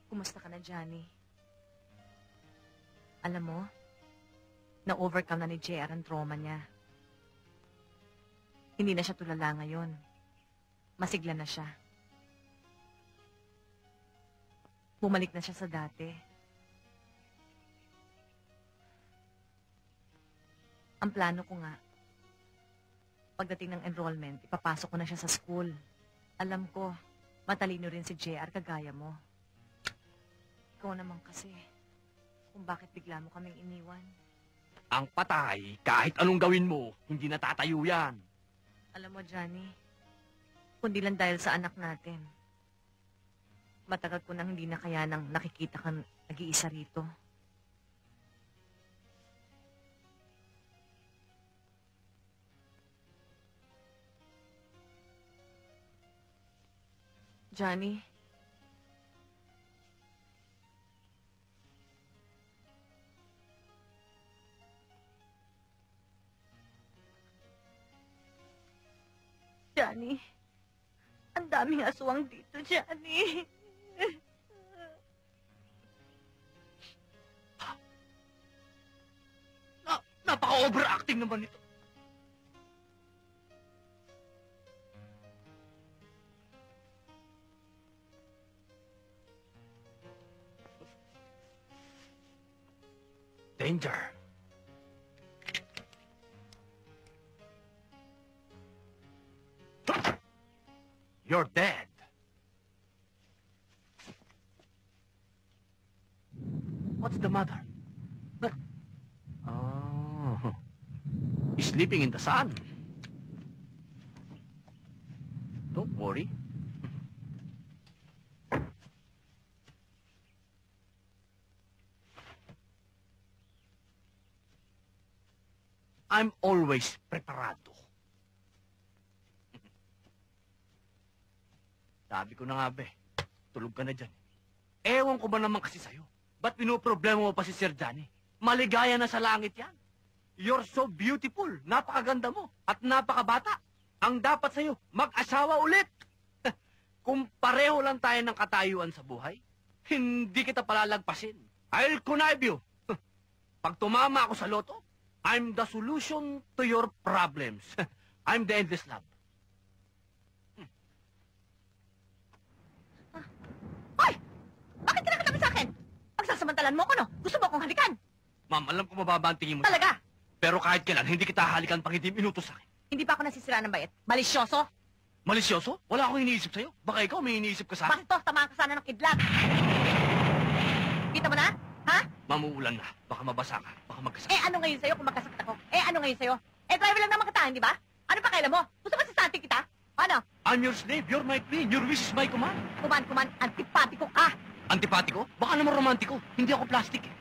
Kumusta ka na, Johnny? Alam mo, na-overcome na ni JR ang trauma niya. Hindi na siya tulala ngayon. Masigla na siya. Bumalik na siya sa dati. Ang plano ko nga, pagdating ng enrollment, ipapasok ko na siya sa school. Alam ko, matalino rin si JR kagaya mo. Ikaw naman kasi, kung bakit bigla mo kaming iniwan. Ang patay, kahit anong gawin mo, hindi natatayo yan. Alam mo, Johnny, kundi lang dahil sa anak natin. Matagal ko nang hindi na kaya nang nakikita kang nag-iisa rito. Johnny, Johnny, ang daming aswang dito, Johnny. Napaka-overacting naman ito. Danger. You're dead. What's the matter? Oh, sleeping in the sun. Don't worry. I'm always preparado. Sabi ko na nga, be, tulog ka na dyan. Ewan ko ba naman kasi sa'yo? Ba't pinoproblema mo pa si Sir Johnny? Maligaya na sa langit yan. You're so beautiful. Napakaganda mo. At napakabata. Ang dapat sa'yo, mag-asawa ulit. Kung pareho lang tayo ng katayuan sa buhay, hindi kita palalagpasin. I'll connive you. Pag tumama ako sa loto, I'm the solution to your problems. I'm the endless love. Hoy! Bakit kinakatabi sa akin? Pagsasamantalan mo ko, no? Gusto mo akong halikan? Ma'am, alam ko mababa ang tingin mo. Talaga? Pero kahit kailan, hindi kita halikan pang hindi minutos sa akin. Hindi pa ako nasisira ng bayet. Malisyoso? Malisyoso? Wala akong iniisip sa'yo. Baka ikaw may iniisip ka sa akin. Bastos, tamaan ka sana ng kidlat. Kita mo na? Ha? Mamuulan na. Baka mabasa ka. Baka magkasakit. Eh, ano ngayon sa'yo kung magkasakit ako? Eh, ano ngayon sa'yo? Eh, driver lang naman kita, di ba? Ano pa kailan mo? Gusto ba sasante kita? Ano? I'm your slave. You're my queen. Your wish is my command. Kuman, antipatiko ka. Antipatiko? Baka naman romantiko. Hindi ako plastic eh.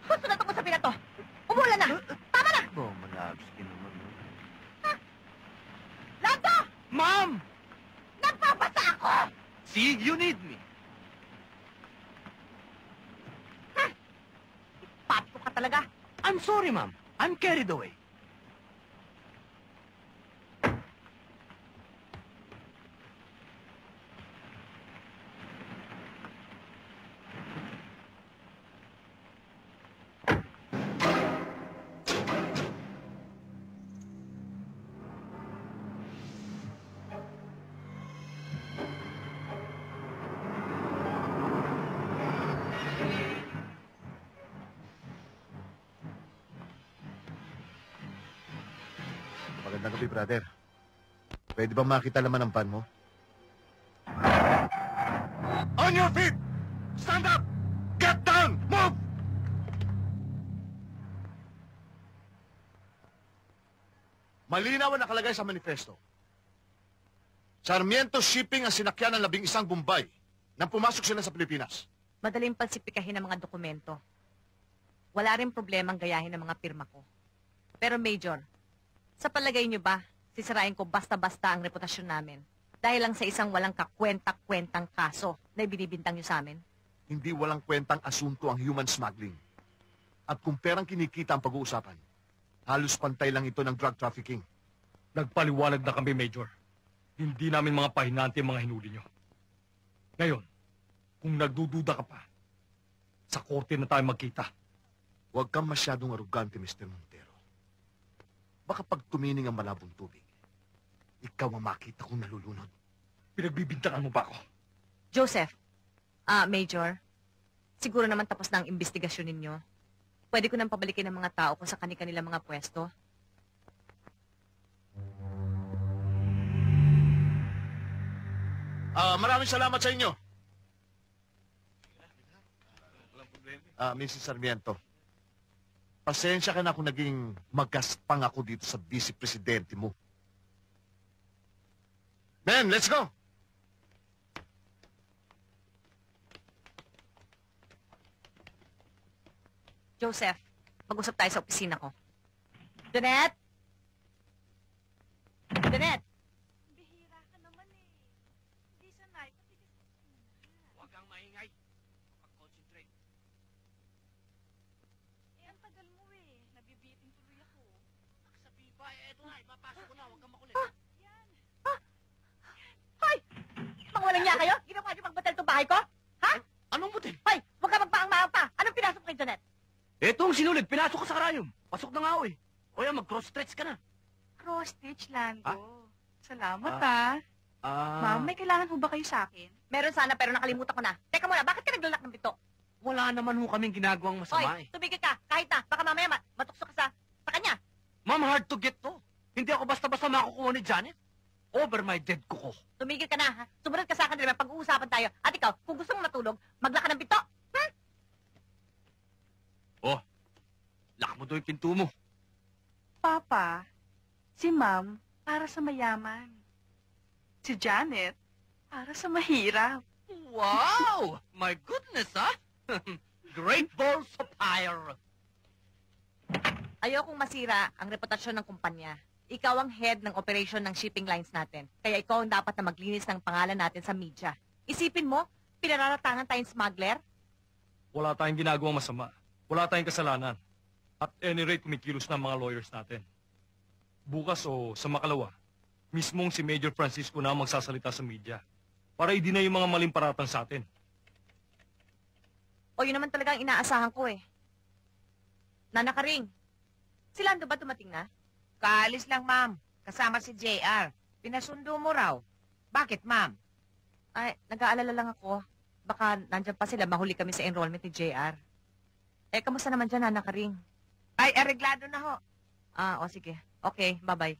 Gusto na itong usapin na to. Umulan na. Tama na. Oh, malabs ka naman. Lando! Ma'am! Nagpapasa ako! See? You need me. Patiko ka talaga. I'm sorry, ma'am. I'm carried away. Magandang gabi, brother. Pwede ba makita laman ang pan mo? On your feet! Stand up! Get down! Move! Malinaw ang nakalagay sa manifesto. Sarmiento Shipping ang sinakyan ng 11 Bombay nang pumasok sila sa Pilipinas. Madaling palsipikahin ang mga dokumento. Wala rin problemang gayahin ang mga pirma ko. Pero Major, sa palagay niyo ba, sisirain ko basta-basta ang reputasyon namin dahil lang sa isang walang kakwenta-kwentang kaso na ibinibintang niyo sa amin? Hindi walang kwentang asunto ang human smuggling. At kung perang kinikita ang pag-uusapan, halos pantay lang ito ng drug trafficking. Nagpaliwanag na kami, Major. Hindi namin mga pahinante ang mga hinuli nyo. Ngayon, kung nagdududa ka pa, sa korte na tayo magkita. Huwag kang masyadong arugante, Mr. Montero. Baka pag tumining ang malabong tubig, ikaw ang makita kong nalulunod. Pinagbibintangan mo ba ako? Joseph, Major, siguro naman tapos na ang investigasyon ninyo. Pwede ko nang pabalikin ang mga tao ko sa kanilang mga pwesto. Maraming salamat sa inyo. Mrs. Sarmiento, pasensya ka na kung naging magaspang ako dito sa vice-presidente mo. Men, let's go! Joseph, mag-usap tayo sa opisina ko. Janet! Janet! Bihira ka naman eh. Hindi sanay. Huwag kang maingay. Mag-concentrate. Eh, ang tagal mo eh. Nabibiting tuloy ako. Sabi ba, eto na, ipapasok ko na. Huwag kang makulit. Hoy! Mga walang niya kayo? Ginawa niyo magbatal itong bahay ko? Ha? Anong butil? Hoy! Huwag ka magpaang-maang pa! Anong pinasok kay Janet? Etong sinulid, pinasok ko sa karayom. Pasok na nga ako eh. O yan, mag-cross-stretch ka na. Cross-stitch, Lando. Ah? Salamat Ma'am, may kailangan ho ba kayo sa akin? Meron sana pero nakalimutan ko na. Teka muna, bakit ka naglalak ng bito? wala naman ho kaming ginagawang masama Hoy, tumigil ka. Kahit na, baka mamaya matukso ka sa kanya. Ma'am, hard to get to. Hindi ako basta-basta makukuha ni Janet. Over my dead kuko. Tumigil ka na, ha? Sumunod ka sa akin, diba? Pag-uusapan tayo. At ikaw, kung gusto mong matulog, maglaka ng bito. Oh, lock mo doon yung pinto mo. Papa, si Ma'am para sa mayaman. Si Janet para sa mahirap. Wow! My goodness, ha? Great balls of fire. Ayokong masira ang reputasyon ng kumpanya. Ikaw ang head ng operation ng shipping lines natin. Kaya ikaw ang dapat na maglinis ng pangalan natin sa media. Isipin mo, pinararatangan tayong smuggler? Wala tayong ginagawang masama. Wala tayong kasalanan. At any rate, kumikilos na ang mga lawyers natin. Bukas o sa makalawa, mismong si Major Francisco na ang magsasalita sa media para i-deny yung mga maling paratang sa atin. O yun naman talaga ang inaasahan ko eh. Nana Karing, si Lando ba dumating na? Kaalis lang, ma'am. Kasama si JR. Pinasundo mo raw. Bakit, ma'am? Ay, nag-aalala lang ako. Baka nandyan pa sila, mahuli kami sa enrollment ni JR. Eh, kamusta naman dyan, Nana Karing? Ay, areglado na ho. O sige. Okay, bye-bye.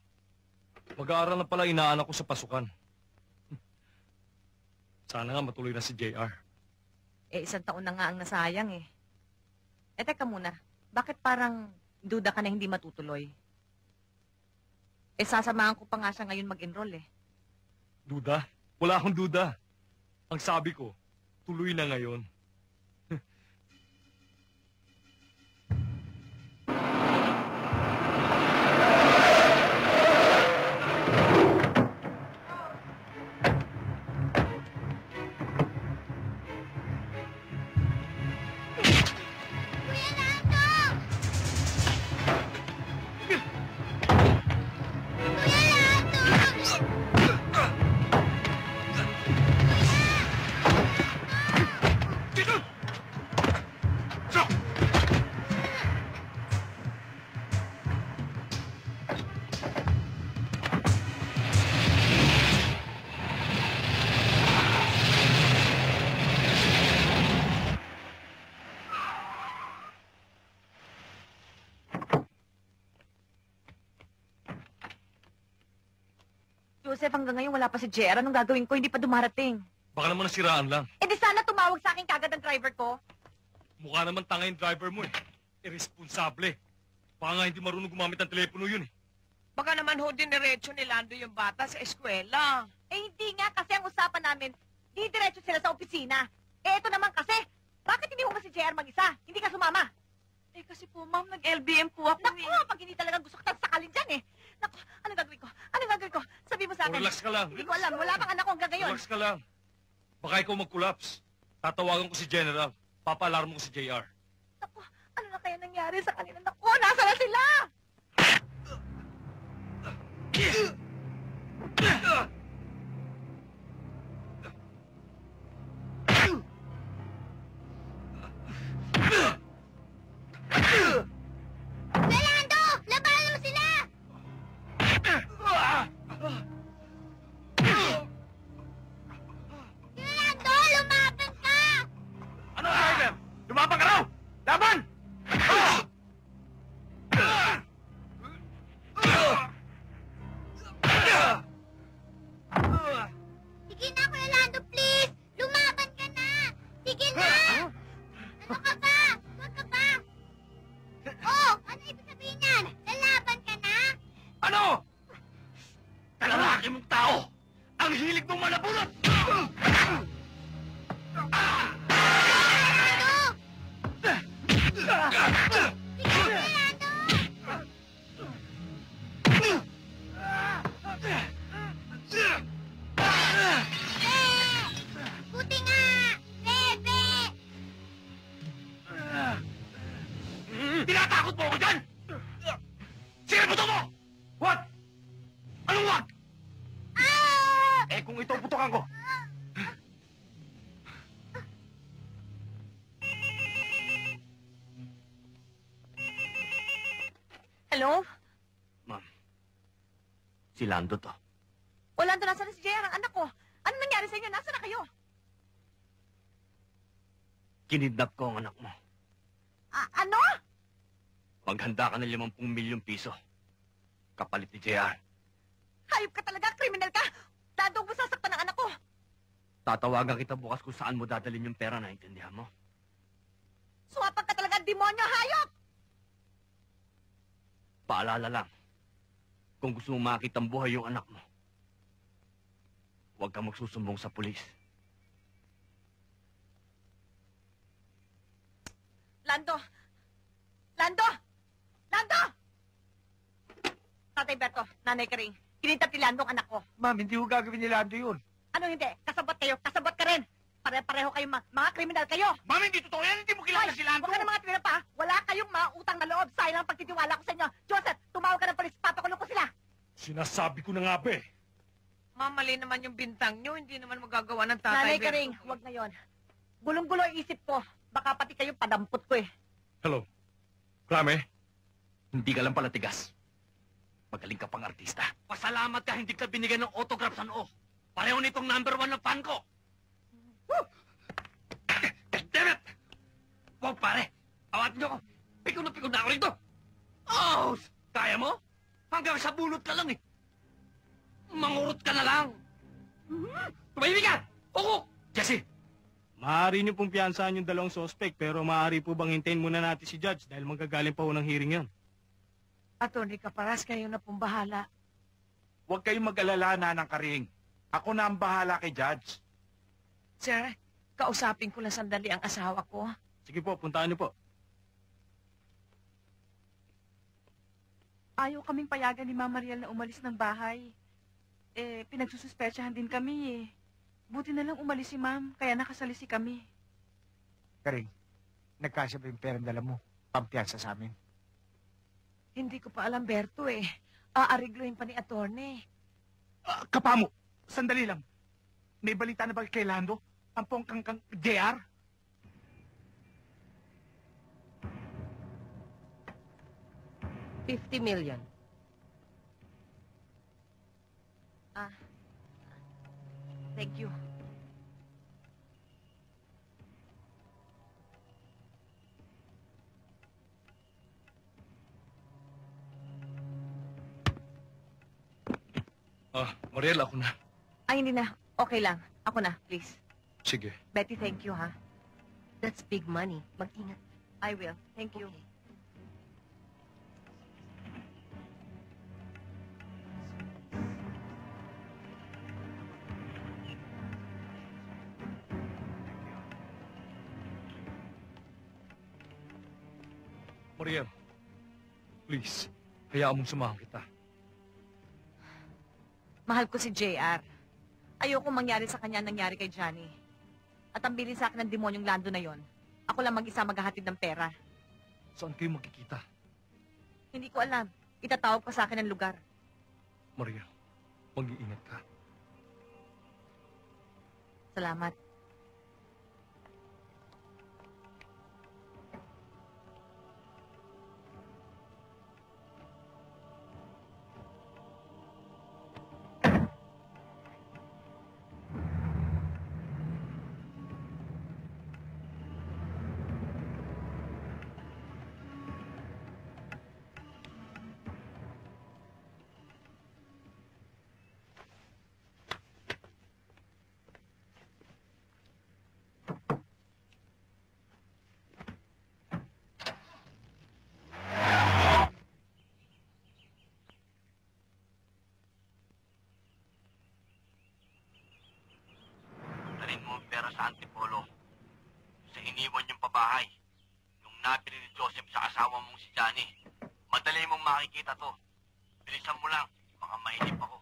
Mag-aaral na pala inaanak ko sa pasukan. Sana nga matuloy na si JR. Eh, 1 taon na nga ang nasayang eh. Eh, teka muna. Bakit parang duda ka na hindi matutuloy? Eh, sasamahan ko pa nga siya ngayon mag-enroll eh. Duda? Wala akong duda. Ang sabi ko, tuloy na ngayon. Joseph, hanggang ngayon wala pa si JR. Anong gagawin ko? Hindi pa dumarating. Baka naman nasiraan lang. Eh di sana tumawag sa akin kagad ang driver ko. Mukha naman tanga yung driver mo eh. Irresponsable. Baka nga hindi marunong gumamit ng telepono yun eh. Baka naman ho diniretso ni Lando yung bata sa eskwela. Eh hindi nga kasi ang usapan namin, di diretso sila sa opisina. Eh ito naman kasi, bakit hindi mo ba si JR mag-isa? Hindi ka sumama? Eh kasi po, ma'am, nag-LBM po ako Naku, pag hindi talaga gusto kitang sakalin dyan eh. Naku, anong gagawin ko? Anong gagawin ko? Sabi mo sa akin. Relax ka lang. Hindi ko alam, wala pang anak ko hanggang ngayon. Relax ka lang. Baka ikaw mag-collapse. Tatawagan ko si General. Papa-alarm ko si JR. Naku, ano na kaya nangyari sa kanila? Naku, nasa na sila? Rolando! Labanan mo sila! Rolando, lumaban ka! Ano, driver? Lumabang ka raw! Laban! Sige na, Rolando, please! Lumaban ka na! Sige na! Ano ka ba? Huwag ka ba? Oh, ano ibig sabihin yan? Lalaban ka na? Ano? Kalalaki mong tao! Ang hilig mong malabunot! Buti nga! Bebe! Tinatakot mo ako dyan! Sige, buto mo! What? Anong what? Eh, kung ito ang putukan ko. Hello? Ma'am, si Lando to. Rolando, nasa na si JR ang anak ko? Ano nangyari sa inyo? Nasa na kayo? Kinidnap ko ang anak mo. Ano? Maghanda ka ng 50 milyong piso. Kapalit ni JR. Hayop ka talaga, kriminal ka! Lalo mo sasaktan ang anak ko! Tatawagan kita bukas kung saan mo dadalhin yung pera, naintindihan mo? Sumapag ka talaga, demonyo, hayop! Paalala lang, kung gusto mo makita ang buhay yung anak mo, huwag kang magsusumbong sa pulis. Lando! Lando! Lando! Tatay Berto, Nanay Karing, kinintap ni Lando ang anak ko. Ma'am, hindi ko gagawin ni Lando yun. Ano hindi? Kasabot kayo, kasabot ka rin. Pare-pareho kayong mga kriminal kayo. Ma'am, hindi totoo yan. Hindi mo kilala si Lando. Huwag ka na mga tinira pa. Wala kayong mga utang na loob. Sayang ang pagtitiwala ko sa inyo. Joseph, tumawag ka ng polis. Papakulong ko sila. Sinasabi ko na nga, be. Ma'am, mali naman yung bintang nyo. Hindi naman magagawa ng tatay. Nanay Berto. Karing, huwag na yon. Gulong-gulo ang isip ko. Baka pati kayong padampot ko eh. Hello. Krame? Hindi ka lang pala tigas. Magaling ka pang artista. Pasalamat ka hindi ka binigyan ng autograph sa noo. Pareho nitong number 1 na fan ko. Damn it! Wow, pare. Awatin niyo ako. Pikon na ako rito. Oh! Kaya mo? Hanggang sa bulot ka lang eh. Mangurot ka na lang. Tumahimik ka! Uko! Jesse! Maaari niyo pong piyansahan yung dalawang suspect, pero maaari po bang hintayin muna natin si Judge dahil magagaling pa ho ng hearing yan. Attorney Caparas, kayo na pong bahala. Huwag kayong mag-alala, Nanang Karing. Ako na ang bahala kay Judge. Sir, kausapin ko lang sandali ang asawa ko. Sige po, puntaan niyo po. Ayaw kaming payagan ni Mama Mariel na umalis ng bahay. Eh, pinagsususpetsyahan din kami eh. Buti na lang umalis si Ma'am, kaya nakasalisi kami. Karing, nagkasya ba yung perang dala mo? Pampiyansa sa amin. Hindi ko pa alam, Berto eh. Aarigluhin pa ni attorney. Kapamo, sandali lang. May balita na ba kay Lando? Ang pongkang JR? $50 million. Thank you. Mariel, ako na. Ay, hindi na. Okay lang. Ako na, please. Sige. Betty, thank you, ha? That's big money. Mag-ingat. I will. Thank you. Okay. Mariel, please, hayaan mong samahan kita. Mahal ko si JR. Ayoko mangyari sa kanya ang nangyari kay Johnny. At ang bilin sa akin ng demonyong Lando na yon, ako lang mag-isa maghahatid ng pera. Saan kayo magkikita? Hindi ko alam. Itatawag pa sa akin ng lugar. Mariel, mag-iingat ka. Salamat. Dalhin mo ang pera sa Antipolo. Sa iniwan yung pabahay. Yung nabili ni Joseph sa asawa mong si Johnny. Madali mong makikita to. Bilisan mo lang. Baka mahilip ako.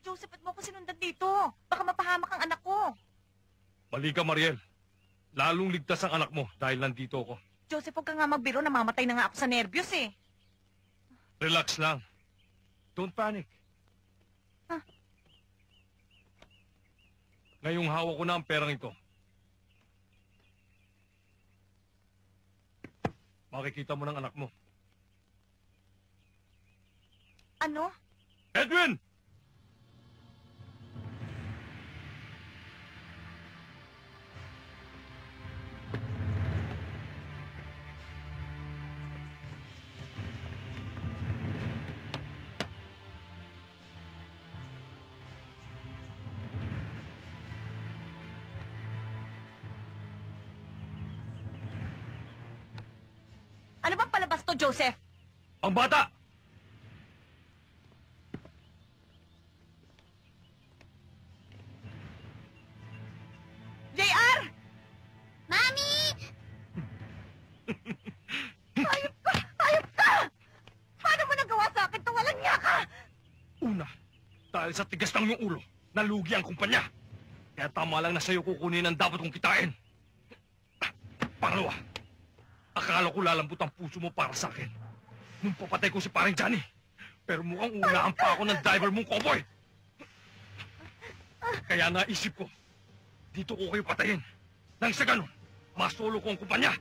Joseph, ba't mo ako sinundan dito? Baka mapahamak ang anak ko. Mali ka, Mariel. Lalong ligtas ang anak mo dahil nandito ako. Joseph, huwag ka nga magbiro. Namamatay na nga ako sa nervyos eh. Relax lang. Don't panic. Ah. Ngayong hawak ko na ang perang ito. Makikita mo ng anak mo. Ano? Edwin! Ano bang palabas to, Joseph? Ang bata! JR! Mami! Hayop ka! Hayop ka! Paano mo nagawa sa akin to? Walang niya ka! Una, dahil sa tigas ng iyong ulo, nalugi ang kumpanya. Kaya tama lang na sa'yo kukunin ang dapat kong kitain. Pangalawa, akala ko lalambot ang puso mo para sa akin. Nung papatay ko si paring Johnny. Pero mukhang unahan pa ako ng driver mong cowboy. Kaya naisip ko, dito ko kayo patayin. Nang sa ganun, masolo ko ang kumpanya.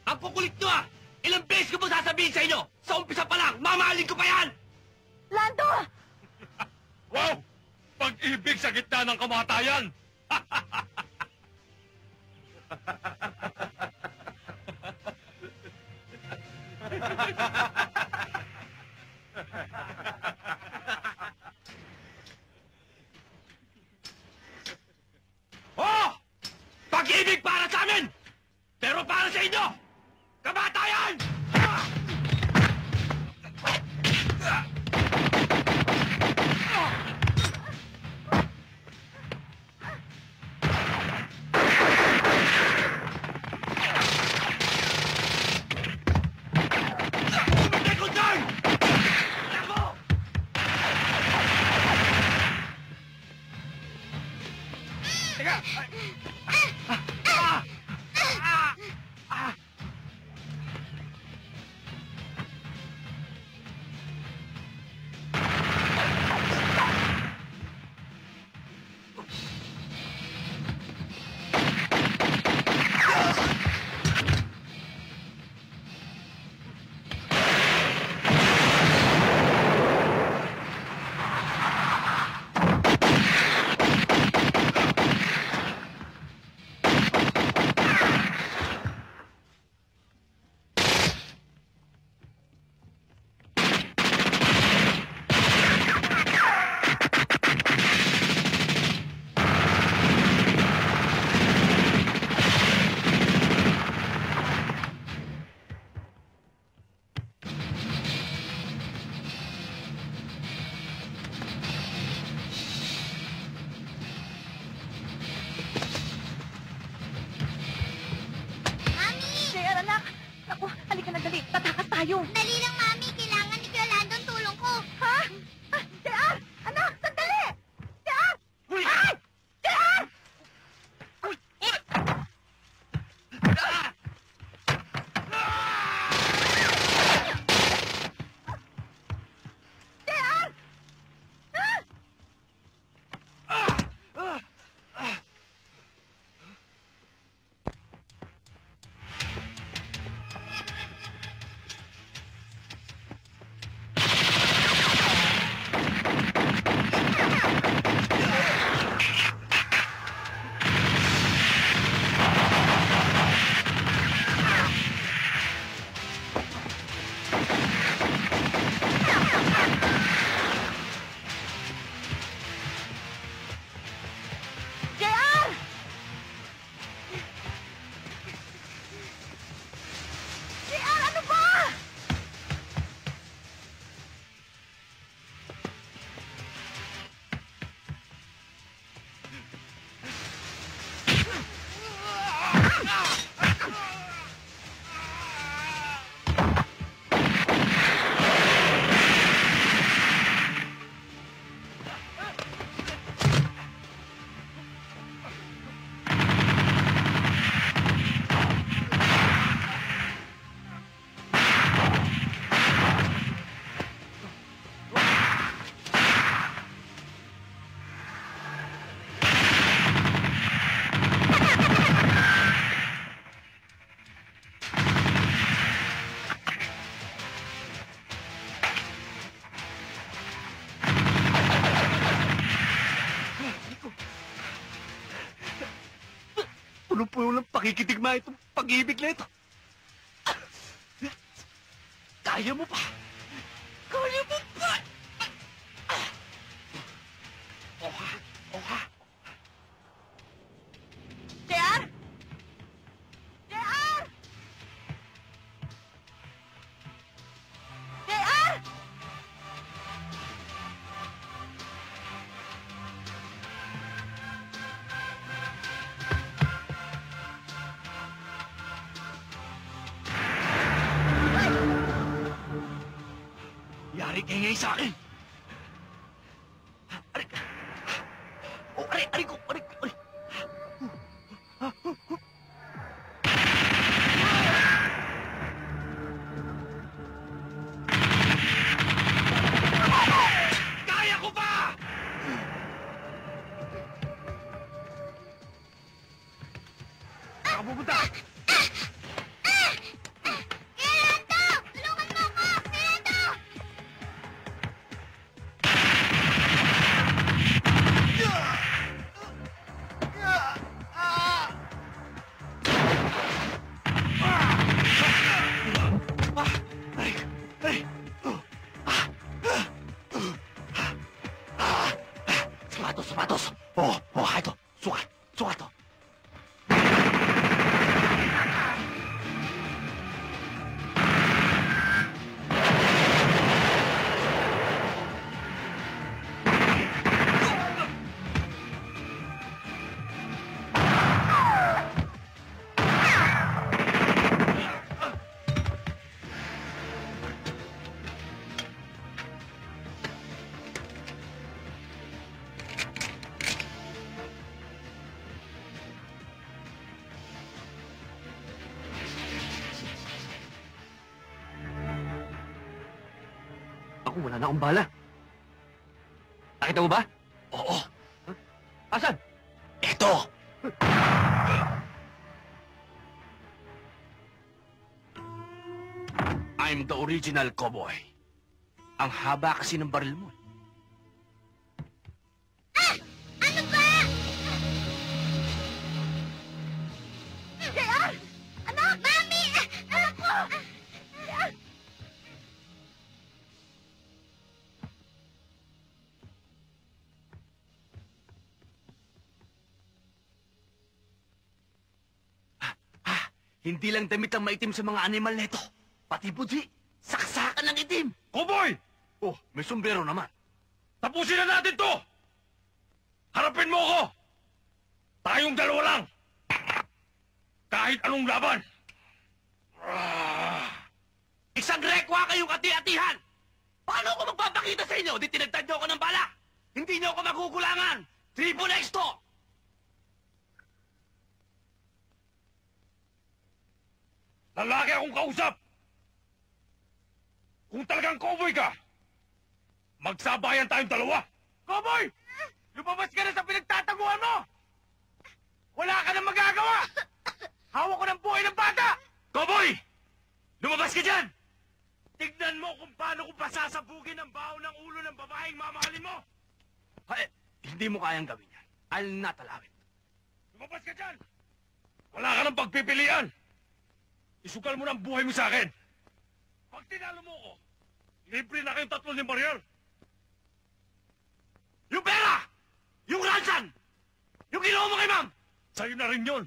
Ang kukulit nyo ah! Ilang beses ko ba sasabihin sa inyo? Sa umpisa pa lang, mamahalin ko pa yan! Lando! Wow! Pag-ibig sa gitna ng kamatayan! Oh! Pag-ibig para sa amin! Pero para sa inyo, kamatayan! Pumatay ko dyan! Ako! Teka! JR, anak! Naku, halika na dali. Tatakas tayo. Dali lang, Mami. Kailangan ni Kuya Lando ang tulong ko. Ha? JR! Anak, sandali! JR! Uy! Ay! JR! Uy! Uy! JR! JR! JR, ano ba? Punong-puno ng pakikitigma itong pag-ibig na ito. Kaya mo pa! Kaya mo pa! Oha! Oha! JR! JR! ingay sa akin. Aray! Oh, aray! Aray ko! Aray ko! Aray! Kaya ko pa! Saan ka pupunta? Gerardo! Tulungan mo ako! Gerardo! Sapatos! Sapatos! Oh, ito! Sukat! Sukat to! Ako, wala na akong bala. Nakita mo ba? Oo! Asan? Ito! I'm the original cowboy. Ang haba kasi ng baril mo. Ano ba? JR! Anak! Mami! Anak ko! JR! Hindi lang damit ang maitim sa mga animal neto. Pati budhi, saksakan ng itim. Cowboy! Oh, may sombrero naman. Tapusin na natin to! Harapin mo ako! Tayong dalawa lang! Kahit anong laban! Isang rekwa kayong ati-atihan! Paano ako magpapakita sa inyo? Di tinagtad niyo ako ng bala! Hindi niyo ako makukulangan! Triple X to! Lalaki akong kausap! Kung talagang cowboy ka, magsabayan tayong dalawa! Cowboy! Lumabas ka na sa pinagtataguan mo! Wala ka nang magagawa! Hawak ko ng buhay ng bata! Cowboy! Lumabas ka dyan! Tignan mo kung paano ko pasasabugin ang baho ng ulo ng babaeng mamahalin mo! Ay, hindi mo kayang gawin yan. I'll not allow it. Lumabas ka dyan! Wala ka ng pagpipilian! Isugal mo ng buhay mo sa akin! Pag tinalo mo ko, libre na kayong tatlo ni Mariel! Yung pera! Yung ransan! Yung ginawa mo kay ma'am! Sa'yo na rin yun!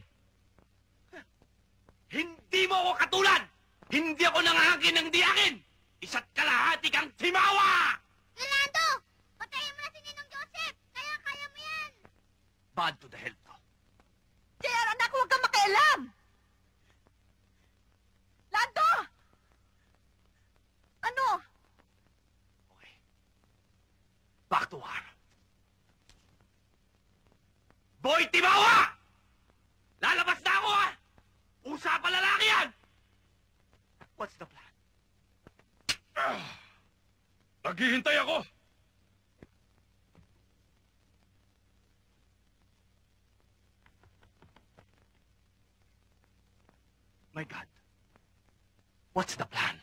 Hindi mo ako katulad! Hindi ako nangangkin ng di akin! Isa't kalahati kang timawa! Gerardo! Patayin mo na si Ninong Joseph! Kaya mo yan! Bad to the health to. JR, anak, huwag kang makialam! Lando! Ano? Okay. Back to war. Boy Timawa! Lalabas na ako, ha! Usapan lalaki yan! What's the plan? Naghihintay ako! My God. What's the plan?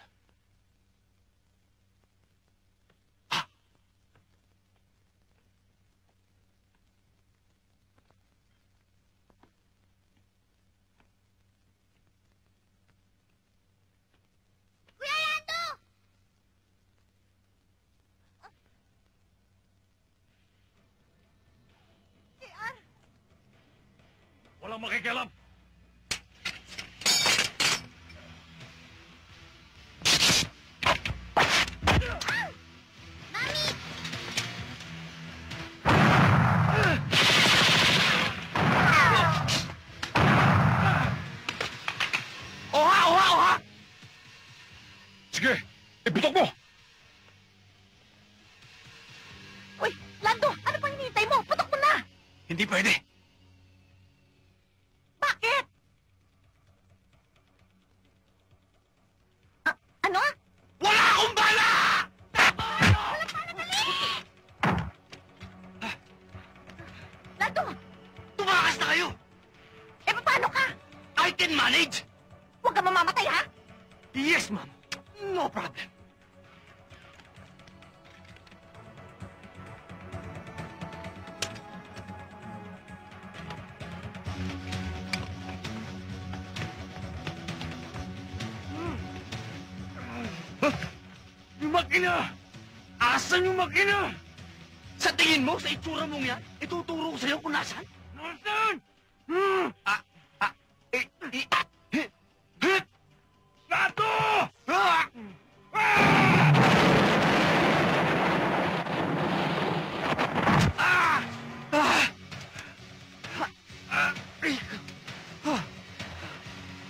Kuya Yando! JR! Walang makikialam! Mami! Oha! Sige! Iputok mo! I can manage! Huwag ka mamamatay, ha? Yes, ma'am. No problem. Yung makina! Asan yung makina? Sa tingin mo, sa itsura mong yan, ituturo ko sa'yo kung nasan? Nasan? Gato!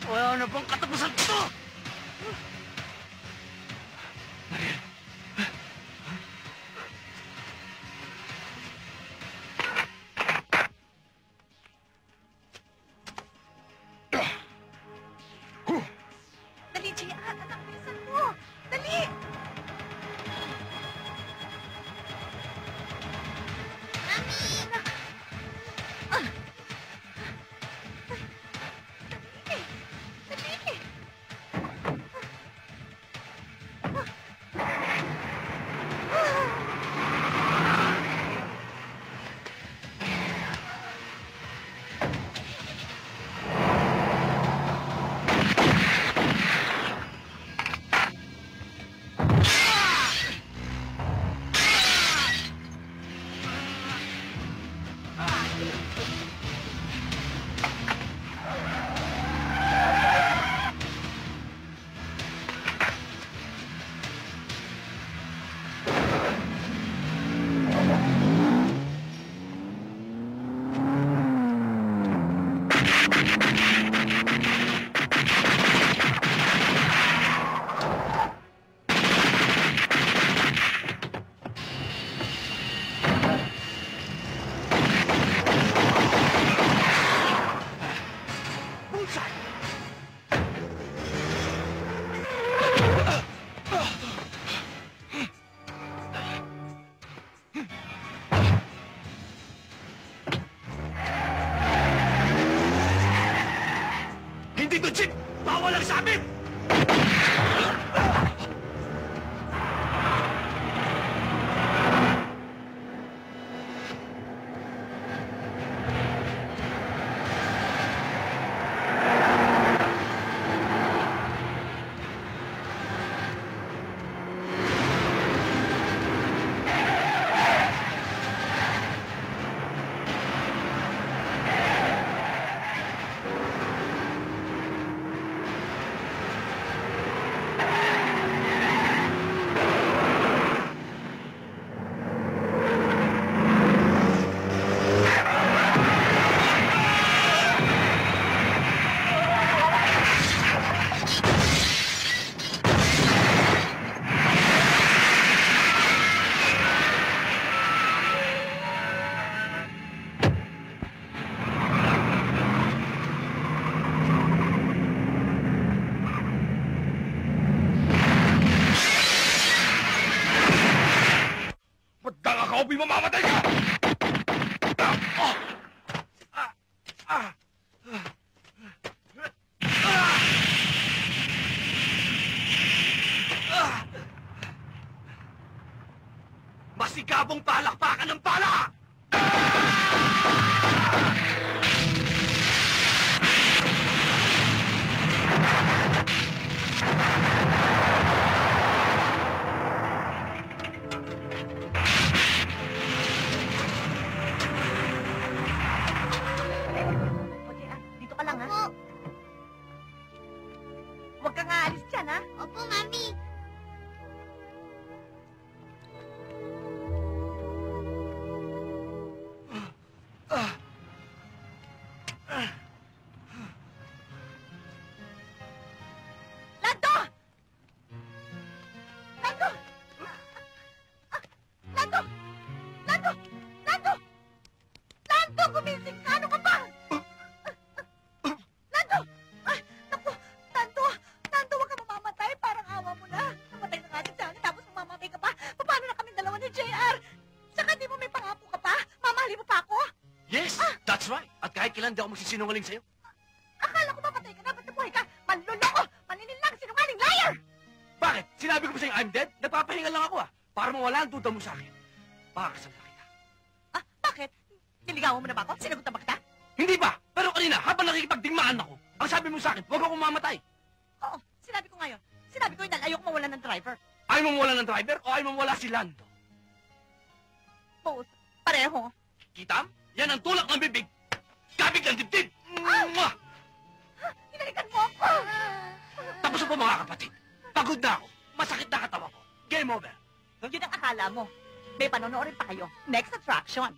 Wala na bang katapusan ito? Dali, JR. Anak, bilisan mo. Dali! Hindi to, Chip! Bawal ang sabit! Bobby, mamamatay ka! Masigabong palakpakan ng pala! Dito ka lang, ha? Huwag kang aalis dyan, ha? Opo, Mami. Lando! Lando! Lando! Lando! Lando! Lando! Gumising ka! Ano ka ba? Lando! Naku! Lando! Lando, huwag ka mamamatay. Parang awa mo na. Namatay na nga si Johnny, tapos mamamatay ka pa. Paano na kaming dalawa ni JR? Saka di mo may pangako ka pa? Mamahalin mo pa ako? Yes, that's right. At kahit kailan di ako magsisinungaling sa'yo. Akala ko mamatay Bakit? Sinabi ko ba sa'yo I'm dead? Nagpapahinga lang ako para mawala ang duda mo sa akin. Pakakasal na kita. Ah, bakit? Niligawan mo na ba ako? Sinagot na ba kita? Hindi pa! Pero kanina, habang nakikipagdigmaan ako, ang sabi mo sa akin, huwag akong mamatay. Oo, sinabi ko ngayon. Sinabi ko yun dahil ayoko mawala ng driver. Ayaw mo mawala ng driver o ayaw mo mawala si Lando? Both. Pareho. Kitam? Yan ang tulak ng bibig. Kabig ng dibdib! Mwah! Hinalikan mo ako! Tapos na po mga kapatid. Pagod na ako. Masakit na katawa ko. Game over. Yun ang akala mo. May panonoodin pa kayo. Next attraction.